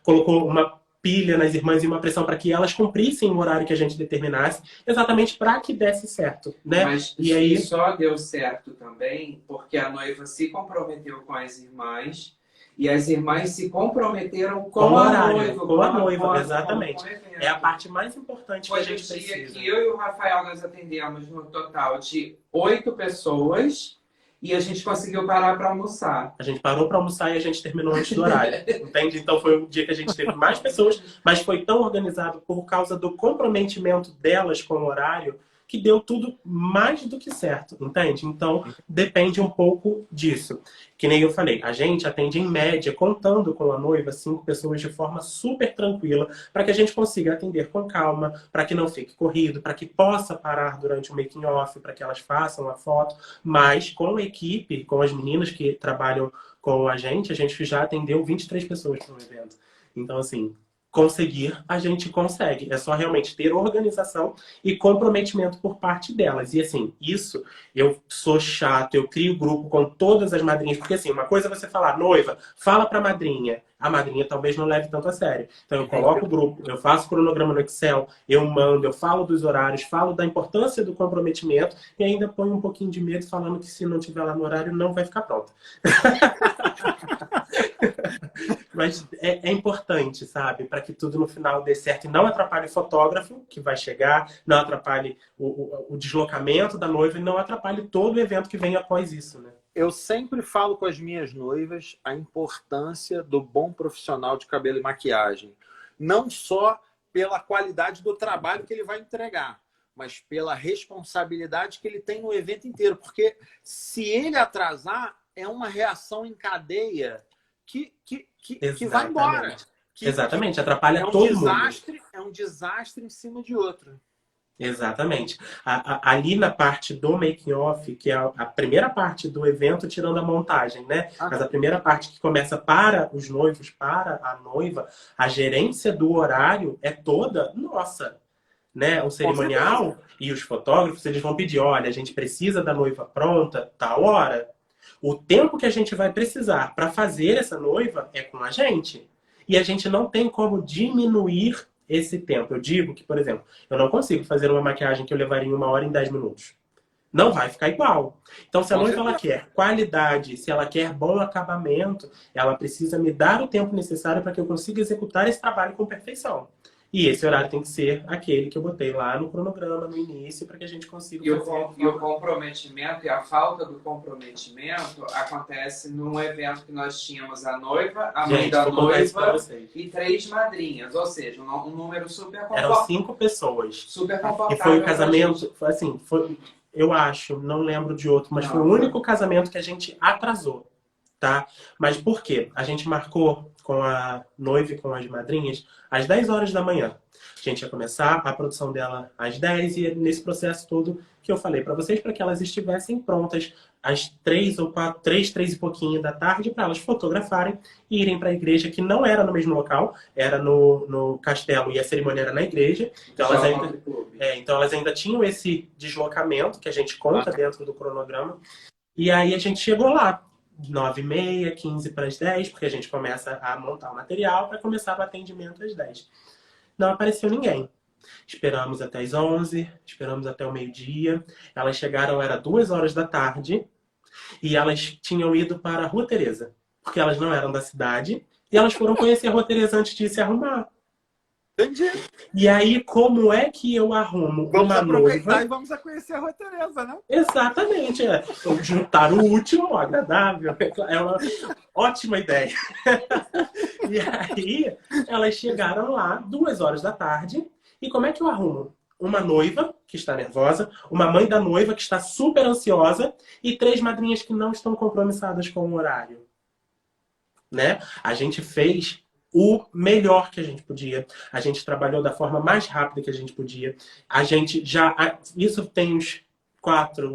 colocou uma pilha nas irmãs e uma pressão para que elas cumprissem o horário que a gente determinasse, exatamente para que desse certo, né? Mas e aí só deu certo também porque a noiva se comprometeu com as irmãs e as irmãs se comprometeram com a noiva. Com a noiva, exatamente. É a parte mais importante que a gente precisa. Foi o dia que eu e o Rafael nós atendemos no total de 8 pessoas. E a gente conseguiu parar para almoçar. A gente parou para almoçar e a gente terminou antes do horário. Entende? Então foi um dia que a gente teve mais pessoas, mas foi tão organizado por causa do comprometimento delas com o horário que deu tudo mais do que certo, entende? Então, depende um pouco disso. Que nem eu falei, a gente atende em média, contando com a noiva, 5 pessoas de forma super tranquila, para que a gente consiga atender com calma, para que não fique corrido, para que possa parar durante o making off, para que elas façam a foto, mas com a equipe, com as meninas que trabalham com a gente já atendeu 23 pessoas para um evento. Então, assim, conseguir, a gente consegue. É só realmente ter organização e comprometimento por parte delas. E assim, isso, eu sou chato, eu crio grupo com todas as madrinhas, porque assim, uma coisa é você falar, noiva, fala pra madrinha. A madrinha talvez não leve tanto a sério. Então eu coloco o grupo, eu faço cronograma no Excel, eu mando, eu falo dos horários, falo da importância do comprometimento e ainda ponho um pouquinho de medo falando que se não tiver lá no horário não vai ficar pronta. Mas é importante, sabe? Para que tudo no final dê certo e não atrapalhe o fotógrafo que vai chegar, não atrapalhe o deslocamento da noiva e não atrapalhe todo o evento que vem após isso, né? Eu sempre falo com as minhas noivas a importância do bom profissional de cabelo e maquiagem. Não só pela qualidade do trabalho que ele vai entregar, mas pela responsabilidade que ele tem no evento inteiro. Porque se ele atrasar, é uma reação em cadeia que vai embora. Exatamente, atrapalha todo mundo. É um desastre em cima de outro. Exatamente. Ali na parte do making off, que é a primeira parte do evento, tirando a montagem, né? Mas a primeira parte que começa para os noivos, para a noiva, a gerência do horário é toda nossa, né? O cerimonial e os fotógrafos, eles vão pedir, olha, a gente precisa da noiva pronta, tal hora. O tempo que a gente vai precisar para fazer essa noiva é com a gente. E a gente não tem como diminuir esse tempo. Eu digo que, por exemplo, eu não consigo fazer uma maquiagem que eu levaria em 1 hora em 10 minutos. Não vai ficar igual. Então, se a noiva ela quer qualidade, se ela quer bom acabamento, ela precisa me dar o tempo necessário para que eu consiga executar esse trabalho com perfeição. E esse horário tem que ser aquele que eu botei lá no cronograma, no início, para que a gente consiga fazer. E o comprometimento e a falta do comprometimento acontece num evento que nós tínhamos a noiva, a mãe da noiva e 3 madrinhas. Ou seja, um número super confortável. Eram 5 pessoas. Super confortável. E foi o casamento, foi assim, eu acho, não lembro de outro, mas foi o único casamento que a gente atrasou, tá? Mas por quê? A gente marcou com a noiva e com as madrinhas às 10 horas da manhã. A gente ia começar a produção dela às 10 e nesse processo todo que eu falei para vocês, para que elas estivessem prontas às 3 e pouquinho da tarde, para elas fotografarem e irem para a igreja, que não era no mesmo local, era no castelo e a cerimônia era na igreja. Então elas ainda tinham esse deslocamento que a gente conta dentro do cronograma. E aí a gente chegou lá. 9h30, 15 para as 10, porque a gente começa a montar o material para começar o atendimento às 10. Não apareceu ninguém. Esperamos até as 11, esperamos até o meio-dia. Elas chegaram, era 2 horas da tarde, e elas tinham ido para a Rua Teresa, porque elas não eram da cidade, e elas foram conhecer a Rua Teresa antes de se arrumar. Entendi. E aí, como é que eu arrumo uma noiva? E vamos a conhecer a Rua Teresa, né? Exatamente. Juntar o útil ao agradável. É uma ótima ideia. E aí, elas chegaram lá 2 horas da tarde. E como é que eu arrumo? Uma noiva que está nervosa, uma mãe da noiva que está super ansiosa e 3 madrinhas que não estão compromissadas com o horário. Né? A gente fez o melhor que a gente podia. A gente trabalhou da forma mais rápida que a gente podia. A gente já... Isso tem uns 4,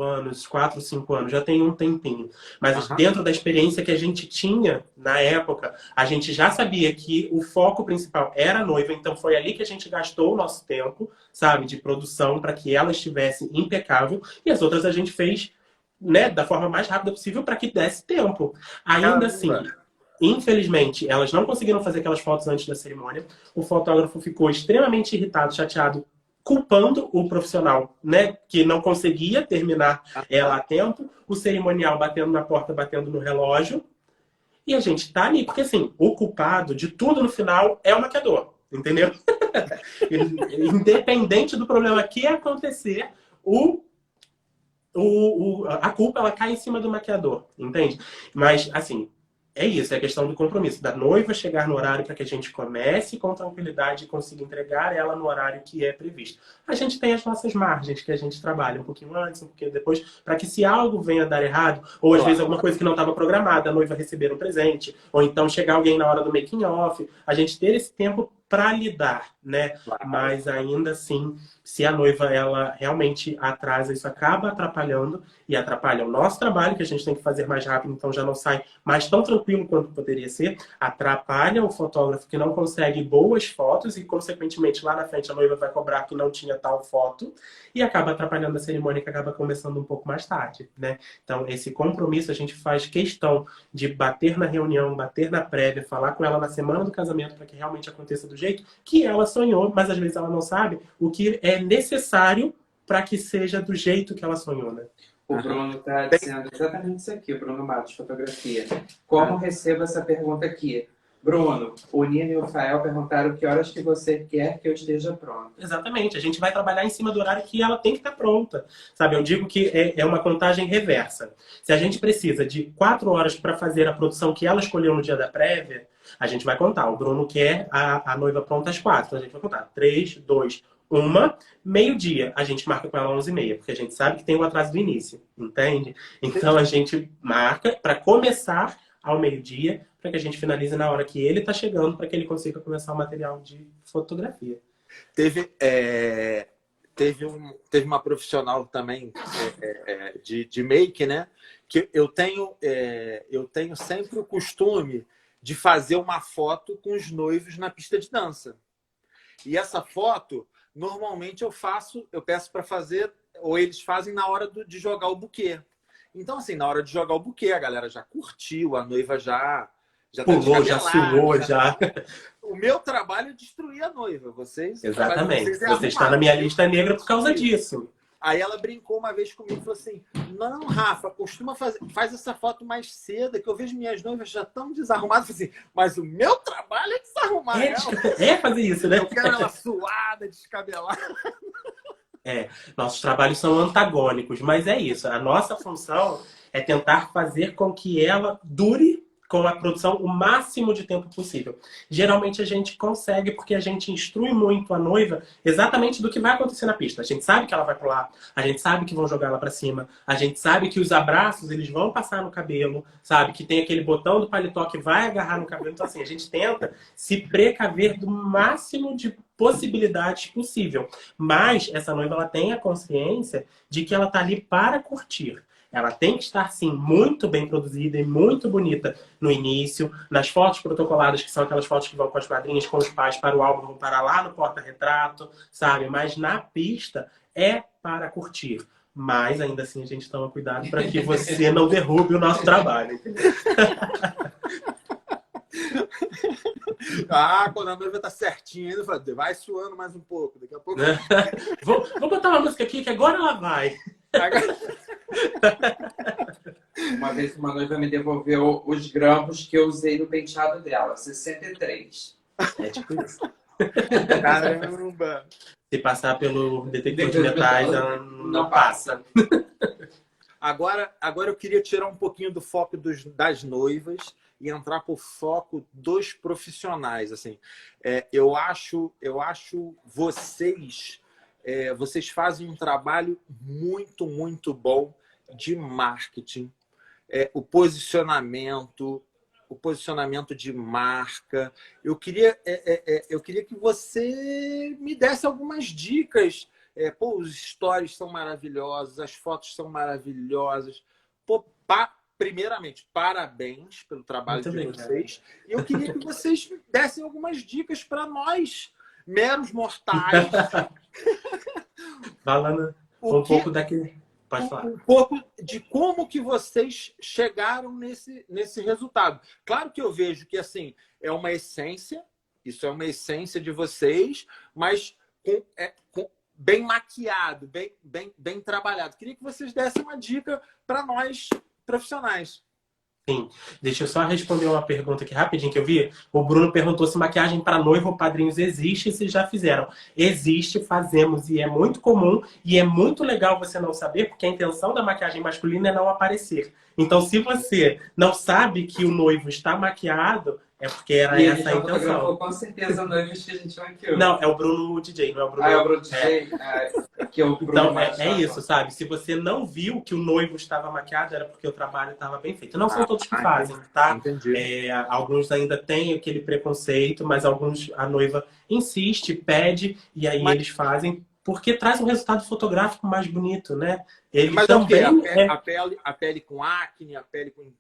5 anos, já tem um tempinho. Mas dentro da experiência que a gente tinha na época, a gente já sabia que o foco principal era a noiva, então foi ali que a gente gastou o nosso tempo, sabe, de produção, para que ela estivesse impecável. E as outras a gente fez, né, da forma mais rápida possível para que desse tempo. Ainda assim... Infelizmente, elas não conseguiram fazer aquelas fotos antes da cerimônia. O fotógrafo ficou extremamente irritado, chateado, culpando o profissional, né, que não conseguia terminar ela a tempo. O cerimonial batendo na porta, batendo no relógio. E a gente tá ali, porque assim, o culpado de tudo no final é o maquiador, entendeu? Independente do problema que acontecer, a culpa ela cai em cima do maquiador, entende? Mas, assim... É isso, é a questão do compromisso. Da noiva chegar no horário para que a gente comece com tranquilidade e consiga entregar ela no horário que é previsto. A gente tem as nossas margens que a gente trabalha um pouquinho antes, um pouquinho depois, para que se algo venha a dar errado, ou às vezes alguma coisa que não estava programada, a noiva receber um presente, ou então chegar alguém na hora do making off, a gente ter esse tempo para lidar, né? Mas ainda assim, se a noiva ela realmente atrasa, isso acaba atrapalhando e atrapalha o nosso trabalho, que a gente tem que fazer mais rápido, então já não sai mais tão tranquilo quanto poderia ser, atrapalha o fotógrafo que não consegue boas fotos e, consequentemente, lá na frente a noiva vai cobrar que não tinha tal foto e acaba atrapalhando a cerimônia que acaba começando um pouco mais tarde, né? Então, esse compromisso a gente faz questão de bater na reunião, bater na prévia, falar com ela na semana do casamento para que realmente aconteça do jeito que ela sonhou, mas às vezes ela não sabe o que é necessário para que seja do jeito que ela sonhou, né? O Bruno está dizendo exatamente isso aqui, o Bruno Matos, fotografia. Como recebo essa pergunta aqui? Bruno, o Nino e o Rafael perguntaram que horas que você quer que eu esteja pronto. Exatamente, a gente vai trabalhar em cima do horário que ela tem que estar pronta. Sabe, eu digo que é uma contagem reversa. Se a gente precisa de 4 horas para fazer a produção que ela escolheu no dia da prévia, a gente vai contar. O Bruno quer a noiva pronta às 4, então a gente vai contar 3, 2, 1, meio-dia. A gente marca com ela 11h30, porque a gente sabe que tem o atraso do início, entende? Então a gente marca para começar ao meio-dia, para que a gente finalize na hora que ele está chegando, para que ele consiga começar o material de fotografia. Teve uma profissional também de make, né? Que eu tenho sempre o costume de fazer uma foto com os noivos na pista de dança. E essa foto, normalmente eu peço para fazer, ou eles fazem na hora de jogar o buquê. Então, assim, na hora de jogar o buquê, a galera já curtiu, a noiva já pulou, já suou, já. O meu trabalho é destruir a noiva. Exatamente. Você está na minha lista negra por causa disso. Aí ela brincou uma vez comigo e falou assim: não, Rafa, faz essa foto mais cedo, que eu vejo minhas noivas já tão desarrumadas. Eu falei assim, mas o meu trabalho é desarrumar ela. É fazer isso, né? Eu quero ela suada, descabelada. Nossos trabalhos são antagônicos, mas é isso. A nossa função é tentar fazer com que ela dure com a produção o máximo de tempo possível. Geralmente a gente consegue porque a gente instrui muito a noiva exatamente do que vai acontecer na pista. A gente sabe que ela vai pular, a gente sabe que vão jogar ela para cima, a gente sabe que os abraços eles vão passar no cabelo, sabe que tem aquele botão do paletó que vai agarrar no cabelo. Então assim, a gente tenta se precaver do máximo de possibilidades possível. Mas essa noiva ela tem a consciência de que ela está ali para curtir. Ela tem que estar, sim, muito bem produzida e muito bonita no início, nas fotos protocoladas, que são aquelas fotos que vão com as madrinhas, com os pais para o álbum, vão parar lá no porta-retrato, sabe? Mas na pista é para curtir. Mas, ainda assim, a gente toma cuidado para que você não derrube o nosso trabalho. Quando a noiva tá certinha, vai suando mais um pouco. Daqui a pouco... Vou botar uma música aqui que agora ela vai. Uma vez uma noiva me devolveu os grampos que eu usei no penteado dela, 63. É tipo isso. Caramba! Se passar pelo detector de metais, ela não passa. Agora eu queria tirar um pouquinho do foco das noivas e entrar para o foco dos profissionais. Assim, eu acho vocês fazem um trabalho muito, muito bom de marketing. O posicionamento de marca. Eu queria que você me desse algumas dicas. Os stories são maravilhosos, as fotos são maravilhosas. Primeiramente, parabéns pelo trabalho de vocês. E eu queria que vocês dessem algumas dicas para nós, meros mortais. Falando pouco daquele... Pode falar. Um pouco de como que vocês chegaram nesse resultado. Claro que eu vejo que assim é uma essência, isso é uma essência de vocês, mas bem maquiado, bem trabalhado. Queria que vocês dessem uma dica para nós profissionais. Sim. Deixa eu só responder uma pergunta aqui rapidinho que eu vi. O Bruno perguntou se maquiagem para noiva ou padrinhos existe e se já fizeram. Existe, fazemos e é muito comum e é muito legal você não saber porque a intenção da maquiagem masculina é não aparecer. Então, se você não sabe que o noivo está maquiado, é porque era E ele essa a já intenção. fotografou com certeza noivos que a gente maquiou. Não, é o Bruno DJ, não é o Bruno. Ah, é o Bruno DJ? Que o Bruno Então, mais é tá isso, sabe? Se você não viu que o noivo estava maquiado, era porque o trabalho estava bem feito. Não são todos que fazem, tá? Entendi. Alguns ainda têm aquele preconceito, mas alguns a noiva insiste, pede, e aí eles fazem, porque traz um resultado fotográfico mais bonito, né? Ele Mas é o quê? também A pele com acne, a pele com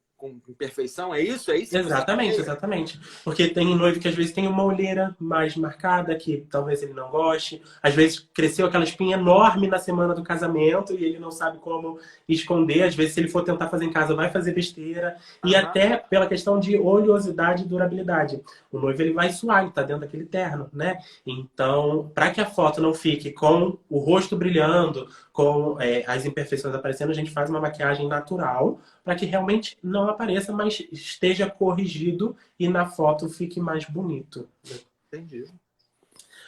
imperfeição? É isso? É isso? Exatamente, exatamente. Porque tem noivo que às vezes tem uma olheira mais marcada, que talvez ele não goste. Às vezes cresceu aquela espinha enorme na semana do casamento e ele não sabe como esconder. Às vezes, se ele for tentar fazer em casa, vai fazer besteira. E até pela questão de oleosidade e durabilidade. O noivo ele vai suar, ele tá dentro daquele terno, né? Então, para que a foto não fique com o rosto brilhando, com as imperfeições aparecendo, a gente faz uma maquiagem natural para que realmente não apareça, mas esteja corrigido e na foto fique mais bonito. Entendi.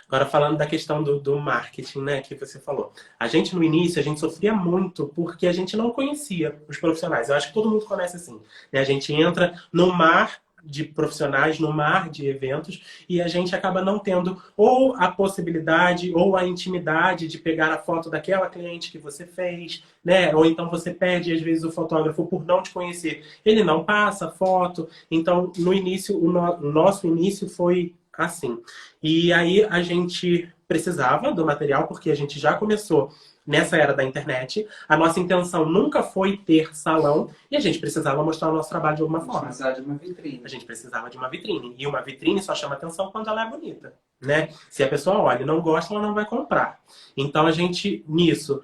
Agora, falando da questão do marketing, né, que você falou. A gente, no início, a gente sofria muito porque a gente não conhecia os profissionais. Eu acho que todo mundo conhece assim, né? A gente entra no mar de profissionais, no mar de eventos, e a gente acaba não tendo ou a possibilidade ou a intimidade de pegar a foto daquela cliente que você fez, né? Ou então você perde, às vezes, o fotógrafo por não te conhecer. Ele não passa a foto. Então, no início, o nosso início foi assim. E aí a gente precisava do material, porque a gente já começou nessa era da internet. A nossa intenção nunca foi ter salão e a gente precisava mostrar o nosso trabalho de alguma forma. Precisava de uma vitrine. A gente precisava de uma vitrine. E uma vitrine só chama atenção quando ela é bonita, né? Se a pessoa olha e não gosta, ela não vai comprar. Então a gente, nisso,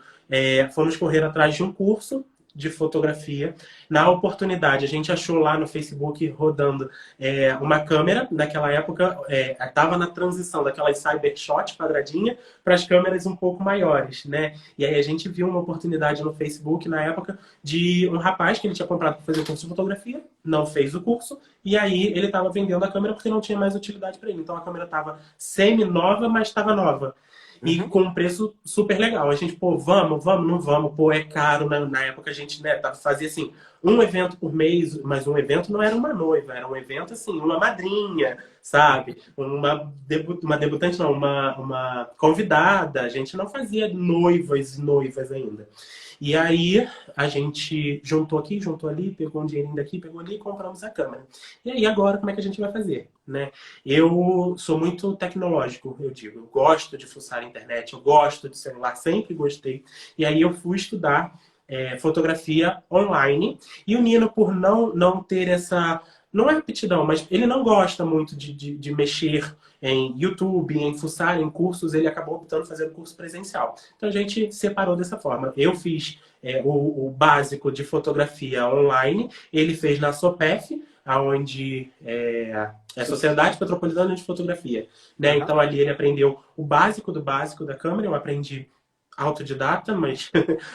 fomos correr atrás de um curso de fotografia. Na oportunidade, a gente achou lá no Facebook rodando uma câmera. Naquela época, estava na transição daquelas Cybershot quadradinha para as câmeras um pouco maiores, né? E aí a gente viu uma oportunidade no Facebook, na época, de um rapaz que ele tinha comprado para fazer o curso de fotografia, não fez o curso, e aí ele estava vendendo a câmera porque não tinha mais utilidade para ele. Então a câmera estava semi-nova, mas estava nova. E com um preço super legal. A gente, pô, vamos, não vamos, pô, é caro. Na época a gente, né, fazia assim, um evento por mês, mas um evento não era uma noiva, era um evento assim, uma madrinha, sabe? Uma debutante, não, uma convidada. A gente não fazia noivas ainda. E aí a gente juntou aqui, juntou ali, pegou um dinheirinho daqui, pegou ali e compramos a câmera. E aí agora como é que a gente vai fazer, né? Eu sou muito tecnológico, eu digo. Eu gosto de fuçar a internet, eu gosto de celular, sempre gostei. E aí eu fui estudar fotografia online. E o Nino, por não ter essa... Não é aptidão, mas ele não gosta muito de mexer em YouTube, em fuçar, em cursos. Ele acabou optando por fazer o curso presencial. Então a gente separou dessa forma. Eu fiz o básico de fotografia online. Ele fez na SOPEF, onde é a Sociedade Petropolitana de Fotografia, né? Então ali ele aprendeu o básico do básico da câmera. Eu aprendi autodidata, mas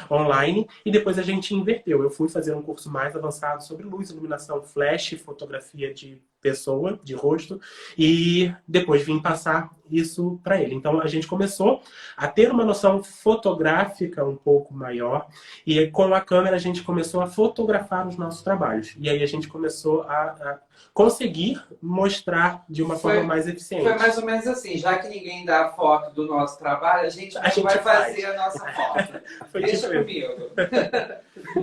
online, e depois a gente inverteu. Eu fui fazer um curso mais avançado sobre luz, iluminação, flash, fotografia de pessoa, de rosto, e depois vim passar isso para ele. Então a gente começou a ter uma noção fotográfica um pouco maior, e com a câmera a gente começou a fotografar os nossos trabalhos. E aí a gente começou a conseguir mostrar de uma forma mais eficiente. Foi mais ou menos assim, já que ninguém dá a foto do nosso trabalho, a gente vai fazer a nossa foto. Deixa comigo.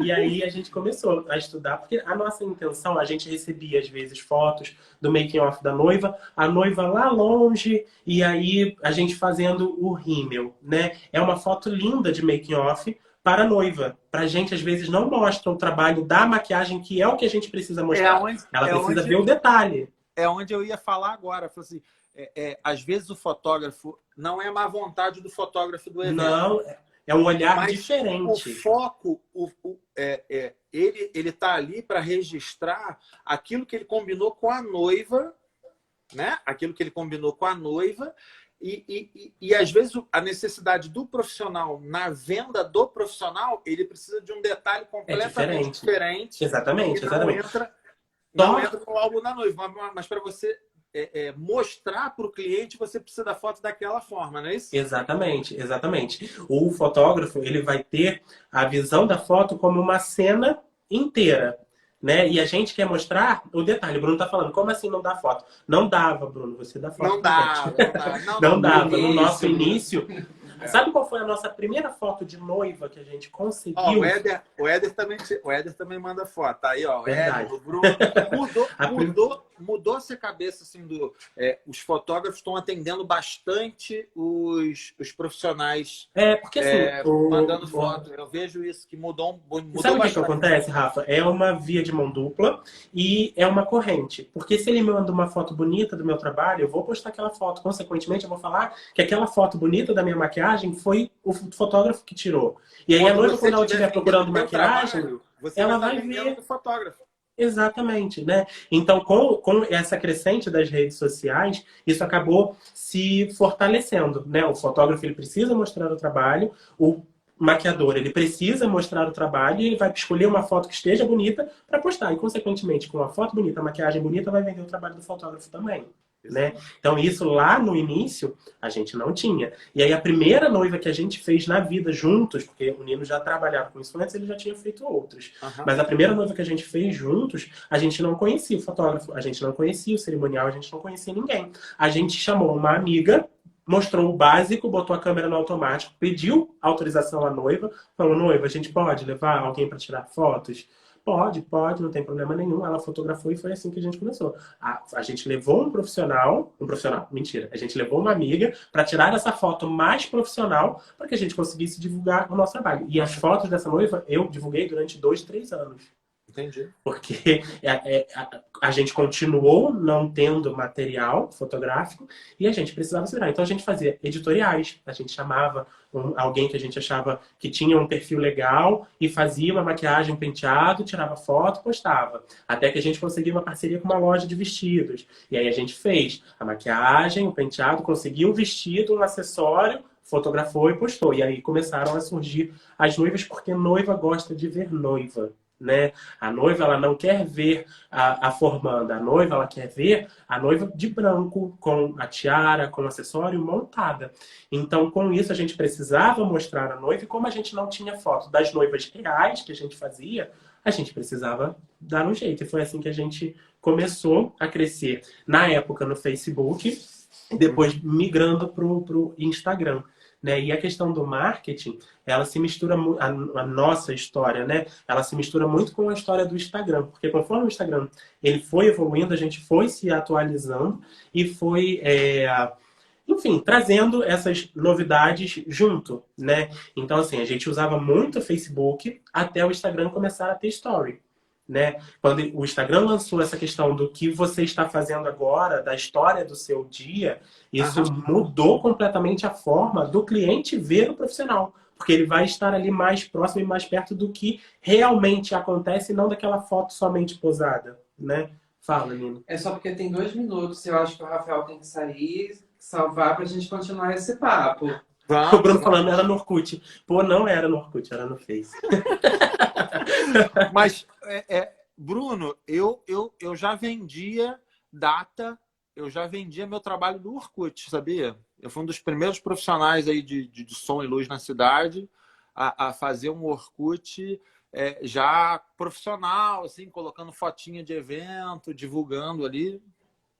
E aí a gente começou a estudar, porque a nossa intenção, a gente recebia às vezes fotos do making off da noiva, a noiva lá longe, e aí a gente fazendo o rímel, né? É uma foto linda de making off para a noiva. Pra gente, às vezes, não mostra o trabalho da maquiagem, que é o que a gente precisa mostrar. Ela precisa ver o detalhe. É onde eu ia falar agora. Assim, às vezes o fotógrafo não é má vontade do fotógrafo do evento. Não, é um olhar mas diferente. O foco, ele tá ali para registrar aquilo que ele combinou com a noiva, né? Aquilo que ele combinou com a noiva. E às vezes a necessidade do profissional na venda do profissional, ele precisa de um detalhe completamente diferente. Exatamente, Não entra no álbum da noiva, mas para você mostrar para o cliente, você precisa da foto daquela forma, não é isso? Exatamente. O fotógrafo, ele vai ter a visão da foto como uma cena inteira, né? E a gente quer mostrar o detalhe. O Bruno tá falando, como assim não dá foto? Não dava, Bruno, você dá foto. Não dá, não dá. Não dava. No nosso Isso. início. Sabe qual foi a nossa primeira foto de noiva que a gente Ó, conseguiu? o Éder também manda foto. Tá aí, ó. O Verdade. Éder, o Bruno. Mudou-se a cabeça, assim, os fotógrafos estão atendendo bastante os profissionais Porque assim, mandando foto. Eu vejo isso, que mudou sabe o que bastante. acontece, Rafa? É uma via de mão dupla e é uma corrente. Porque se ele me manda uma foto bonita do meu trabalho, eu vou postar aquela foto. Consequentemente, eu vou falar que aquela foto bonita da minha maquiagem foi o fotógrafo que tirou. E aí, a noiva, quando ela estiver procurando maquiagem, ela vai ver. Do fotógrafo. Exatamente, né? Então, com essa crescente das redes sociais, isso acabou se fortalecendo, né? O fotógrafo, ele precisa mostrar o trabalho, o maquiador, ele precisa mostrar o trabalho e ele vai escolher uma foto que esteja bonita para postar. E, consequentemente, com a foto bonita, a maquiagem bonita, vai vender o trabalho do fotógrafo também, né? Então, isso lá no início, a gente não tinha. E aí, a primeira noiva que a gente fez na vida juntos, porque o Nino já trabalhava com isso antes, ele já tinha feito outros. Uhum. Mas a primeira noiva que a gente fez juntos, a gente não conhecia o fotógrafo, a gente não conhecia o cerimonial, a gente não conhecia ninguém. A gente chamou uma amiga, mostrou o básico, botou a câmera no automático, pediu autorização à noiva, falou, noiva, a gente pode levar alguém para tirar fotos? Pode, não tem problema nenhum. Ela fotografou e foi assim que a gente começou. A gente levou um profissional, mentira, a gente levou uma amiga para tirar essa foto mais profissional para que a gente conseguisse divulgar o nosso trabalho. E as fotos dessa noiva eu divulguei durante 2, 3 anos. Entendi. Porque a gente continuou não tendo material fotográfico e a gente precisava se virar. Então a gente fazia editoriais, a gente chamava alguém que a gente achava que tinha um perfil legal e fazia uma maquiagem, um penteado, tirava foto, postava. Até que a gente conseguiu uma parceria com uma loja de vestidos. E aí a gente fez a maquiagem, o penteado, conseguiu um vestido, um acessório, fotografou e postou. E aí começaram a surgir as noivas, porque noiva gosta de ver noiva, né? A noiva, ela não quer ver a formanda, a noiva, ela quer ver a noiva de branco, com a tiara, com o acessório montada. Então, com isso, a gente precisava mostrar a noiva, e como a gente não tinha foto das noivas reais que a gente fazia, a gente precisava dar um jeito. E foi assim que a gente começou a crescer, na época no Facebook, e depois migrando pro Instagram, né? E a questão do marketing, ela se mistura a nossa história, né? Ela se mistura muito com a história do Instagram, porque conforme o Instagram ele foi evoluindo, a gente foi se atualizando e foi, enfim, trazendo essas novidades junto, né? Então, assim, a gente usava muito o Facebook até o Instagram começar a ter story, né? Quando o Instagram lançou essa questão do que você está fazendo agora, da história do seu dia, isso mudou completamente a forma do cliente ver o profissional. Porque ele vai estar ali mais próximo e mais perto do que realmente acontece, e não daquela foto somente posada, né? Fala, Nino. É só porque tem 2 minutos, eu acho que o Rafael tem que sair, salvar pra gente continuar esse papo. O Bruno falando, era no Orkut. Pô, não era no Orkut, era no Face. Mas, Bruno, eu já vendia data, eu já vendia meu trabalho do Orkut, sabia? Eu fui um dos primeiros profissionais aí de som e luz na cidade a fazer um Orkut já profissional, assim, colocando fotinha de evento, divulgando ali.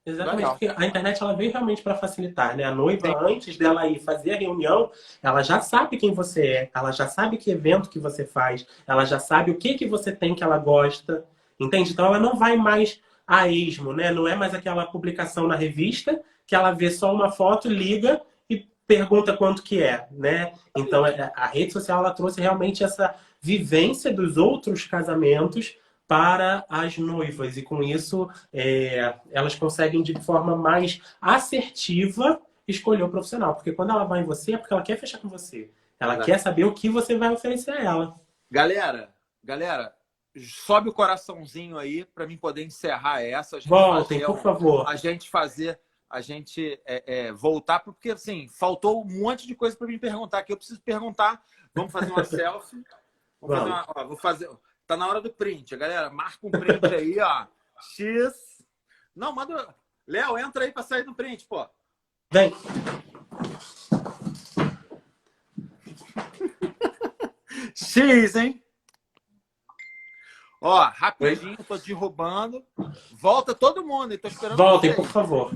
Exatamente, Legal. porque a internet ela veio realmente para facilitar, né? A noiva, antes dela ir fazer a reunião, ela já sabe quem você é, ela já sabe que evento que você faz, ela já sabe o que você tem que ela gosta, entende? Então ela não vai mais a esmo, né? Não é mais aquela publicação na revista que ela vê só uma foto, liga e pergunta quanto que é, né? Então a rede social ela trouxe realmente essa vivência dos outros casamentos para as noivas. E com isso, elas conseguem, de forma mais assertiva, escolher o profissional. Porque quando ela vai em você, é porque ela quer fechar com você. Ela quer saber o que você vai oferecer a ela. Galera, sobe o coraçãozinho aí para mim poder encerrar essa. Voltem, por favor. A gente voltar, porque assim, faltou um monte de coisa para me perguntar, que eu preciso perguntar. Vamos fazer uma selfie. Vou fazer. Tá na hora do print, galera. Marca um print aí, ó. X. Não, manda. Léo, entra aí para sair do print, pô. Vem. X, hein? Ó, rapidinho, tô derrubando. Volta todo mundo, tô esperando Voltem, vocês. por favor.